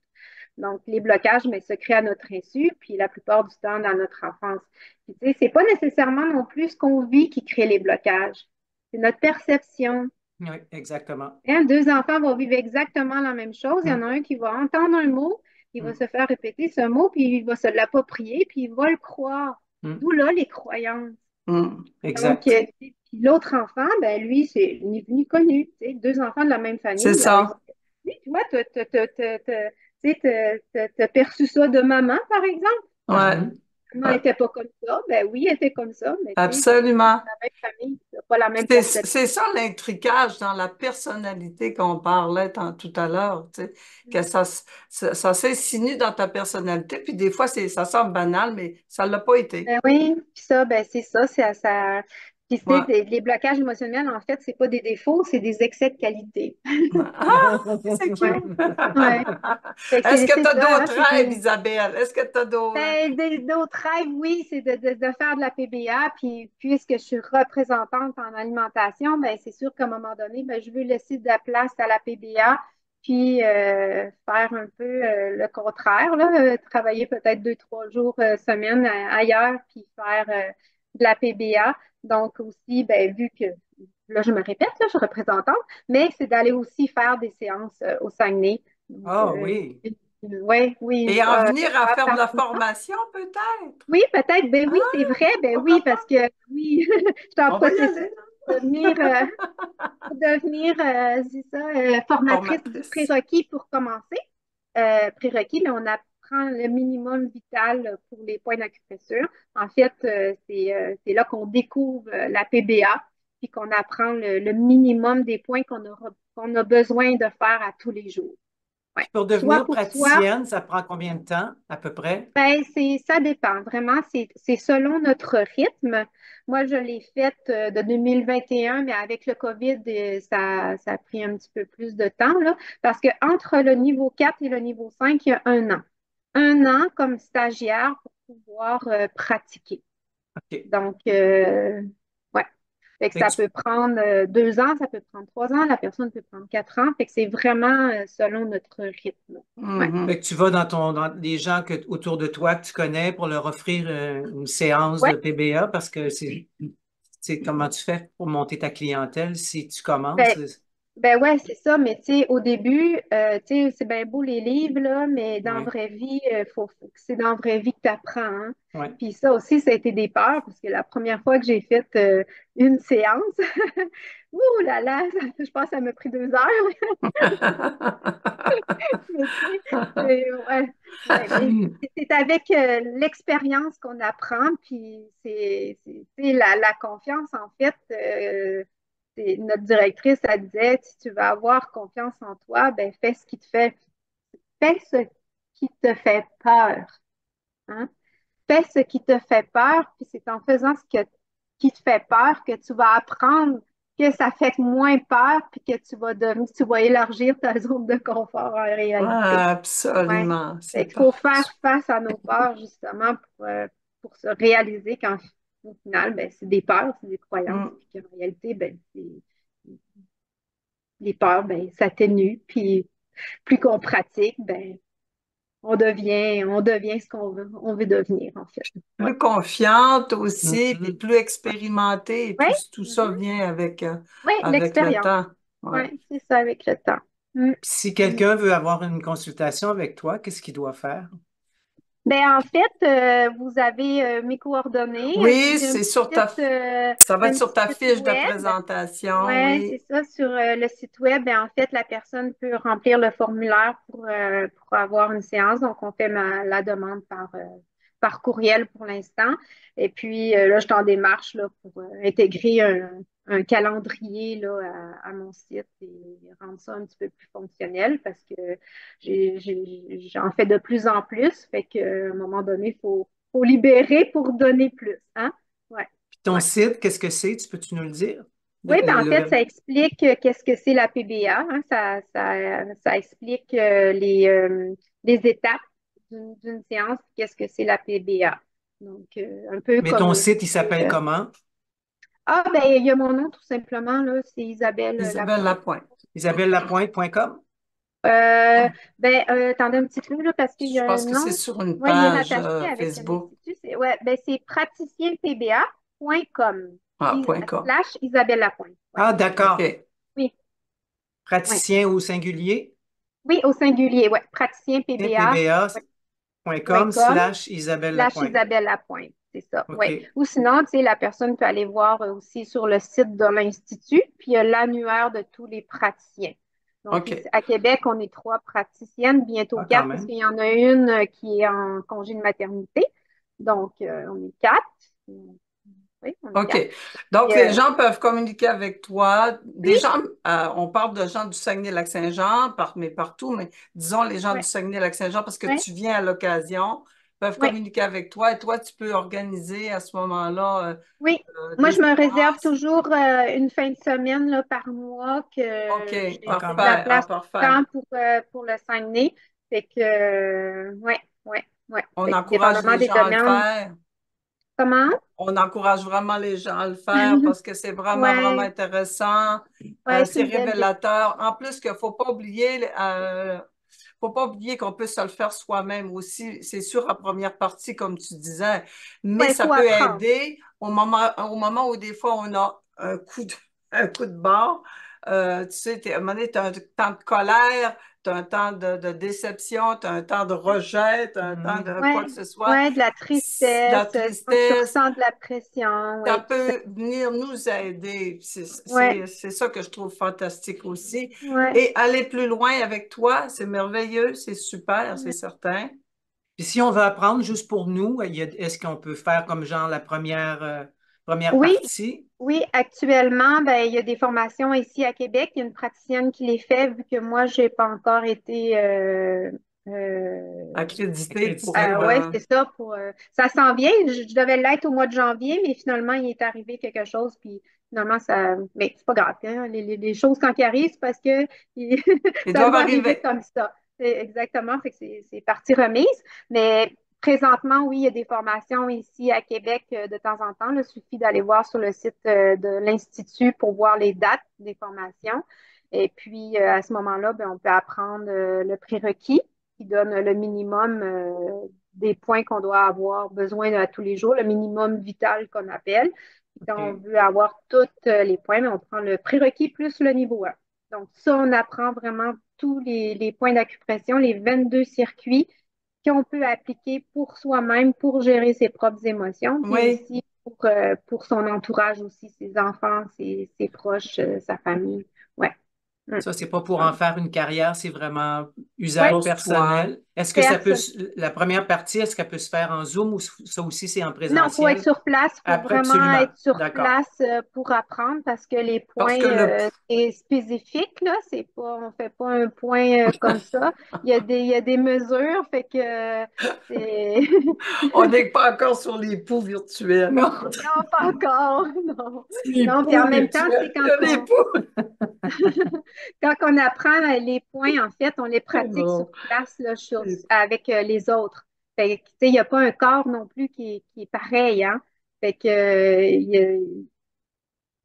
Donc, les blocages, mais se créent à notre insu, puis la plupart du temps dans notre enfance. Puis, tu sais, c'est pas nécessairement non plus ce qu'on vit qui crée les blocages. C'est notre perception. Oui, exactement. Hein, deux enfants vont vivre exactement la même chose. Il y en a Hum, un qui va entendre un mot, il va hum, se faire répéter ce mot, puis il va se l'approprier, puis il va le croire. hum. D'où là les croyances. Donc, Exact. puis l'autre enfant, ben lui, c'est ni vu ni connu. Tu sais, deux enfants de la même C'est famille, il aurait dit, ça. oui, tu vois, tu sais, t'as perçu ça de maman, par exemple. Ah, Ouais. Mhm. maman Ouais. n'était pas comme ça. Ben oui, elle était comme ça, mais tu sais, c'est Absolument. la même famille, c'est pas la même C'est perception. ça l'intricage dans la personnalité qu'on parlait tout à l'heure, tu sais, que ça s'insinue dans ta personnalité, puis des fois, ça semble banal, mais ça l'a pas été. Ben oui, puis ça, ben c'est ça, Puis tu sais, Ouais. les blocages émotionnels, en fait, c'est pas des défauts, c'est des excès de qualité. Ah, c'est cute. Ouais, ouais. Fait que Est-ce que tu c'est as ça, hein, d'autres c'est rêves, Isabelle? Est-ce que tu as d'autres... ben, d'autres rêves, oui, c'est de faire de la PBA. Puis, puisque je suis représentante en alimentation, ben, c'est sûr qu'à un moment donné, ben, je veux laisser de la place à la PBA, puis faire un peu le contraire, là, travailler peut-être 2, 3 jours semaine ailleurs, puis faire de la PBA. Donc aussi, ben, vu que là, je me répète, là, je suis représentante, mais c'est d'aller aussi faire des séances au Saguenay. Donc, Ah oui. ouais, oui, une Et en fois venir à faire de par la mois. formation, peut-être? Oui, peut-être. Ben Ah, oui, c'est vrai. Ben pourquoi oui, pas? parce que oui, je suis en On va y processus aller. de devenir c'est ça, formatrice du Formatrice. prérequis pour commencer. Prérequis, mais on apprend le minimum vital pour les points d'acupressure. En fait, c'est là qu'on découvre la PBA, puis qu'on apprend le minimum des points qu'on a besoin de faire à tous les jours. Ouais. Puis pour Soit devenir pour soi. praticienne, ça prend combien de temps, à peu près? Ben, ça dépend. Vraiment, c'est selon notre rythme. Moi, je l'ai faite de 2021, mais avec le COVID, ça a pris un petit peu plus de temps, là, parce que entre le niveau 4 et le niveau 5, il y a un an. Un an comme stagiaire pour pouvoir pratiquer. OK. Donc, ouais. Fait que Fait que ça tu, peut prendre 2 ans, ça peut prendre 3 ans, la personne peut prendre 4 ans. Fait que c'est vraiment selon notre rythme. Ouais. fait que tu vas dans les gens autour de toi que tu connais pour leur offrir une séance Ouais. de PBA parce que c'est comment tu fais pour monter ta clientèle si tu Ben, commences? Ben ouais, c'est ça, mais tu sais, au début, tu sais, c'est bien beau les livres, là, mais dans la Oui, vraie vie, c'est dans la vraie vie que tu apprends, hein. oui. Puis ça aussi, ça a été des peurs, parce que la première fois que j'ai fait une séance, ouh là là, je pense que ça m'a pris 2 heures. Mais tu sais, ouais, mais c'est avec l'expérience qu'on apprend, puis tu sais, la confiance, en fait, notre directrice, elle disait, si tu veux avoir confiance en toi, ben fais ce qui te fait peur, hein. Fais ce qui te fait peur, puis c'est en faisant qui te fait peur que tu vas apprendre que ça fait moins peur, puis que tu vas élargir ta zone de confort en réalité. Ouais. Absolument, Fait c'est qu'il faut faire parfait. face à nos peurs, justement, pour se réaliser qu'au final, ben, c'est des peurs, c'est des croyances, Mm. puis qu'en réalité, ben, les peurs, ben, s'atténuent, puis plus qu'on pratique, ben, on devient ce on veut devenir, en fait. Ouais. Plus confiante aussi, puis Mhm. plus expérimentée, et Ouais. tout ça Mhm. vient Ouais, avec le l'expérience. temps. Ouais. Ouais, c'est ça avec le temps. Mm. Si Mm. quelqu'un veut avoir une consultation avec toi, qu'est-ce qu'il doit faire? Ben, en fait, vous avez mes coordonnées. Oui, J'ai c'est sur ça va être un sur petit ta site fiche de web. présentation, Ouais, c'est oui. ça. Sur le site web, ben, en fait, la personne peut remplir le formulaire pour avoir une séance. Donc, on fait la demande par courriel pour l'instant. Et puis, là, je suis en démarche là, pour intégrer un calendrier là, à mon site et rendre ça un petit peu plus fonctionnel parce que j'en fais de plus en plus. Fait qu'à un moment donné, faut libérer pour donner plus. Hein? Ouais, Puis ton ouais. site, qu'est-ce que c'est? Tu nous le dire? Oui, ben en fait, ça explique qu'est-ce que c'est la PBA, hein. Ça explique les étapes d'une séance, qu'est-ce que c'est la PBA. Donc, un peu Mais ton comme site, il aussi. s'appelle comment? Ah, ben, il y a mon nom, tout simplement, là, c'est Isabelle Isabelle Lapointe. Lapointe. isabellelapointe.com? Ben, attendez un petit peu, là, parce qu'il y Je a un pense que c'est nom. sur une Oui, il est page rattaché avec un Facebook. institut. Ouais, ben, c'est praticienpba.com, Ah, point .com. slash Isabelle Lapointe. Ouais. Ah, d'accord. OK. Oui, oui. Praticien au singulier, Oui, au singulier, oui. Praticienpba.com pba.com/ Isabelle slash Lapointe. Isabelle Lapointe, c'est ça, oui. OK. Ou sinon, tu sais, la personne peut aller voir aussi sur le site de l'Institut, puis il y a l'annuaire de tous les praticiens. Donc, ici, OK. à Québec, on est 3 praticiennes, bientôt Ah, quand 4, parce même. qu'il y en a une qui est en congé de maternité. Donc, on est 4. Oui, on est OK. 4. Donc, Puis, les gens peuvent communiquer avec toi. oui, Des gens, on parle de gens du Saguenay-Lac-Saint-Jean, mais partout, mais disons les gens oui, du Saguenay-Lac-Saint-Jean parce que oui, tu viens à l'occasion, peuvent oui. communiquer avec toi et toi, tu peux organiser à ce moment-là Oui, moi, des je me réserve séances. toujours une fin de semaine là, par mois que OK. Ah, j'ai quand de la même. Parfait. Ah, place tout le parfait. temps pour le Saguenay. Fait que, ouais, ouais, ouais. On Fait que, encourage dépendamment les des gens à le domaines. faire. Comment? On encourage vraiment les gens à le faire parce que c'est vraiment, vraiment Ouais, intéressant. ouais, c'est C'est une belle révélateur. En plus, qu'il ne faut pas oublier qu'on peut se le faire soi-même aussi. C'est sûr, en première partie, comme tu disais, mais ouais, il ça faut peut apprendre. aider au moment où des fois on a un coup de barre. Tu sais, à un moment donné, tu as un temps de colère, tu as un temps de déception, tu as un temps de rejet, tu as un temps Mhm. de Ouais, quoi que ce soit. ouais, de la La tristesse, quand tu tristesse, ressens de la pression, ça oui, tout ça. peut venir nous aider. Ouais, C'est ça que je trouve fantastique aussi. ouais. Et aller plus loin avec toi, c'est merveilleux, c'est super, c'est certain. Puis si on veut apprendre juste pour nous, est-ce qu'on peut faire comme genre la première Oui, partie? oui, actuellement, ben, il y a des formations ici à Québec. Il y a une praticienne qui les fait, vu que moi, je n'ai pas encore été. Accrédité pour Accrédité, être. ouais. Ouais, c'est ça. Ça s'en vient. Je devais l'être au mois de janvier, mais finalement, il est arrivé quelque chose. Puis finalement, ça. Mais c'est pas grave, hein. Les choses, quand ils arrivent, c'est parce que Ils ça doivent doit arriver arriver. comme ça. Exactement. Fait que c'est partie remise. Mais présentement, oui, il y a des formations ici à Québec de temps en temps. Il suffit d'aller voir sur le site de l'Institut pour voir les dates des formations. Et puis, à ce moment-là, ben, on peut apprendre le prérequis qui donne le minimum des points qu'on doit avoir besoin à tous les jours, le minimum vital qu'on appelle. Et quand on OK. veut avoir tous les points, ben, on prend le prérequis plus le niveau 1. Donc, ça, on apprend vraiment tous les points d'acupression, les 22 circuits qu'on peut appliquer pour soi-même, pour gérer ses propres émotions, puis Oui. aussi pour son entourage aussi, ses enfants, ses proches, sa famille. Ouais. Mm. Ça, c'est pas pour en faire une carrière, c'est vraiment Ouais, usage Pour toi. personnel. Est-ce que ça peut, personne. la première partie, est-ce qu'elle peut se faire en Zoom ou ça aussi c'est en Non, il faut être présentiel? sur place, il faut Après, vraiment absolument. être sur D'accord. place pour apprendre parce que les Parce points, que c'est spécifique, là, c'est pas, on fait pas un point comme ça. Il y a des mesures, fait que c'est... on n'est pas encore sur les poux virtuels. Non, Non, pas encore, non. Les Non, puis poux en même temps, c'est virtuels. Il y a les poux. quand on apprend les points, en fait, on les pratique sur Non. place là, avec les autres. Fait que, tu sais, il n'y a pas un corps non plus qui est pareil, hein. Fait que,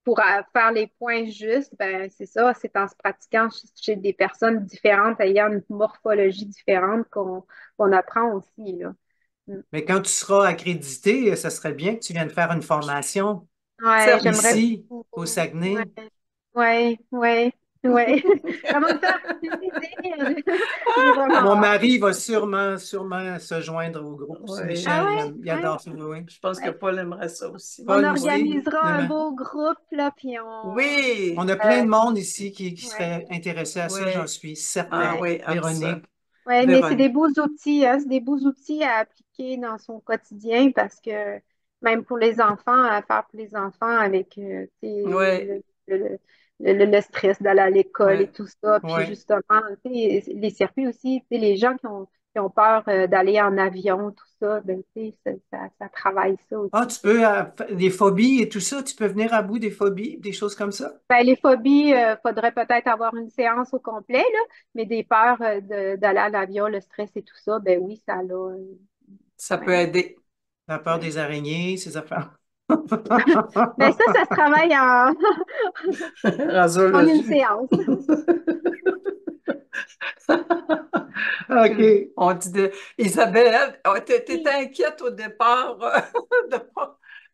pour faire les points justes, ben, c'est ça, c'est en se pratiquant chez des personnes différentes, ayant une morphologie différente qu'on apprend aussi, là. Mm. mais quand tu seras accrédité, ça serait bien que tu viennes faire une formation Ouais, j'aimerais Certain. ici, au beaucoup. Ouais, Saguenay. ouais, ouais, ouais. Ça va me faire plaisir. J'ai vraiment Mon hâte. mari va sûrement se joindre au groupe. C'est Oui. Ah Michel, ouais, il ouais, adore ça, oui, oui. Je pense que ouais. Paul aimerait ça aussi. On Paul aussi. Oui. organisera un beau groupe, là, puis On Oui. a plein de monde ici qui ouais, serait intéressé à ça, j'en Oui. suis Ah certain. ouais. oui, Véronique. absolument. Ouais, mais c'est Véronique. des beaux outils, hein, c'est des beaux outils à appliquer dans son quotidien parce que même pour les enfants, à faire pour les enfants avec tu sais, Oui. le stress d'aller à l'école et Oui. tout ça, puis Oui. justement, tu sais, les circuits aussi, tu sais, les gens qui ont peur d'aller en avion, tout ça, ben, tu sais, ça travaille ça aussi. Ah, tu peux, des phobies et tout ça, tu peux venir à bout des phobies, des choses comme ça? Ben, les phobies, faudrait peut-être avoir une séance au complet, là, mais des peurs d'aller à l'avion, le stress et tout ça, ben oui, ça l'a. Ça peut Ouais, aider. La peur ouais. des araignées, ces affaires. Ben ça se travaille en une Rasologie. séance. OK. On dit Isabelle, t'étais Oui. inquiète au départ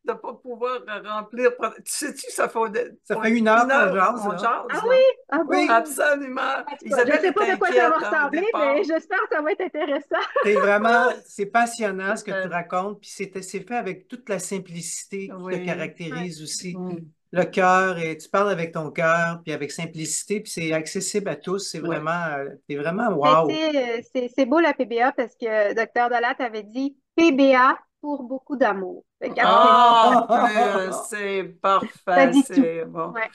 de pas pouvoir remplir. Tu sais-tu, Ça fait 1 heure une qu'on heure, jase, on là. Ah jase, oui? là. Ah Oui, bon? Absolument. En tout cas, je Isabelle sais pas était de quoi ça va inquiète au ressembler, mais départ. j'espère que ça va être intéressant. c'est passionnant ce que tu C'était- racontes, puis c'est fait avec toute la simplicité qui te Oui. Ouais. caractérise aussi. Mm. Le cœur, et tu parles avec ton cœur, puis avec simplicité, puis c'est accessible à tous. Oui. C'est vraiment Mais tu wow. sais, c'est beau la PBA parce que Dr. Dalat avait dit PBA pour beaucoup d'amour. Fait qu'après ça, Ah, plus, c'est ça parfait, dit tout. c'est bon. Ouais.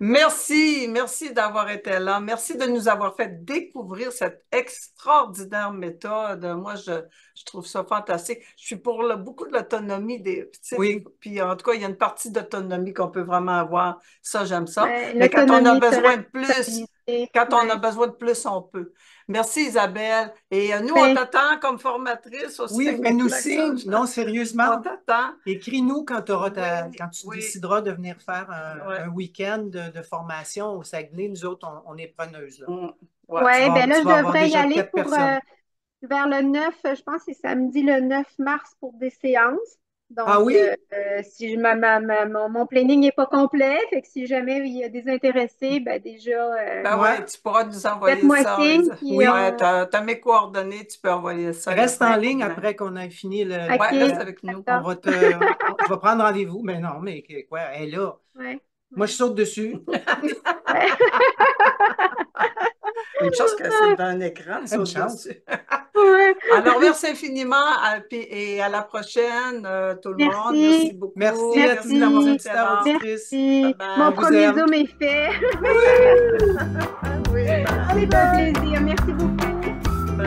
Merci, merci d'avoir été là. Merci de nous avoir fait découvrir cette extraordinaire méthode. Moi, je trouve ça fantastique. Je suis pour beaucoup de l'autonomie tu sais, Oui, puis en tout cas, il y a une partie d'autonomie qu'on peut vraiment avoir. Ça, j'aime ça. Ouais, Mais quand on a l'autonomie, besoin de plus, responsabilité. quand on a Ouais. besoin de plus, on peut. Merci, Isabelle. Et nous, on Ben, t'attend comme formatrice au oui, Saguenay fais-nous Lac signe. Non, Saint-Jean. On sérieusement, t'attend. écris-nous Oui, quand tu oui, décideras de venir faire ouais. un week-end de formation au Saguenay. Nous autres, on est preneuses, là. Mm. Ouais. ouais, ben là, Tu je vas avoir devrais y déjà aller 4 pour personnes. vers le 9, je pense que c'est samedi le 9 mars pour des séances. Ah Donc, oui? si mon planning n'est pas complet, fait que si jamais il y a des intéressés, ben déjà, Ben ouais, Ouais, tu pourras nous envoyer faites-moi ça. signe, puis oui. Ouais, t'as mes coordonnées, tu peux envoyer ça, il n'y a Reste pas de en ligne problème. après qu'on ait fini OK, Ouais, reste avec nous. on d'accord. va je vais prendre rendez-vous. Mais non, mais quoi, elle est là. Ouais, Moi, je ouais, saute dessus. ouais. Une chose que c'est devant un écran, ça Une chance. au-dessus. Ouais. Alors, merci infiniment et à la prochaine, tout le monde. Merci Merci, beaucoup. Merci à tous Merci d'avoir nos merci, été auditeurs, là. auditrices. Bye merci. Mon On vous bye. premier aime. Zoom est fait. Oui. Oui, C'est bye. un plaisir. Merci beaucoup. Bye.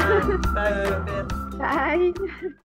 Bye, Euh, Isabelle. Bye.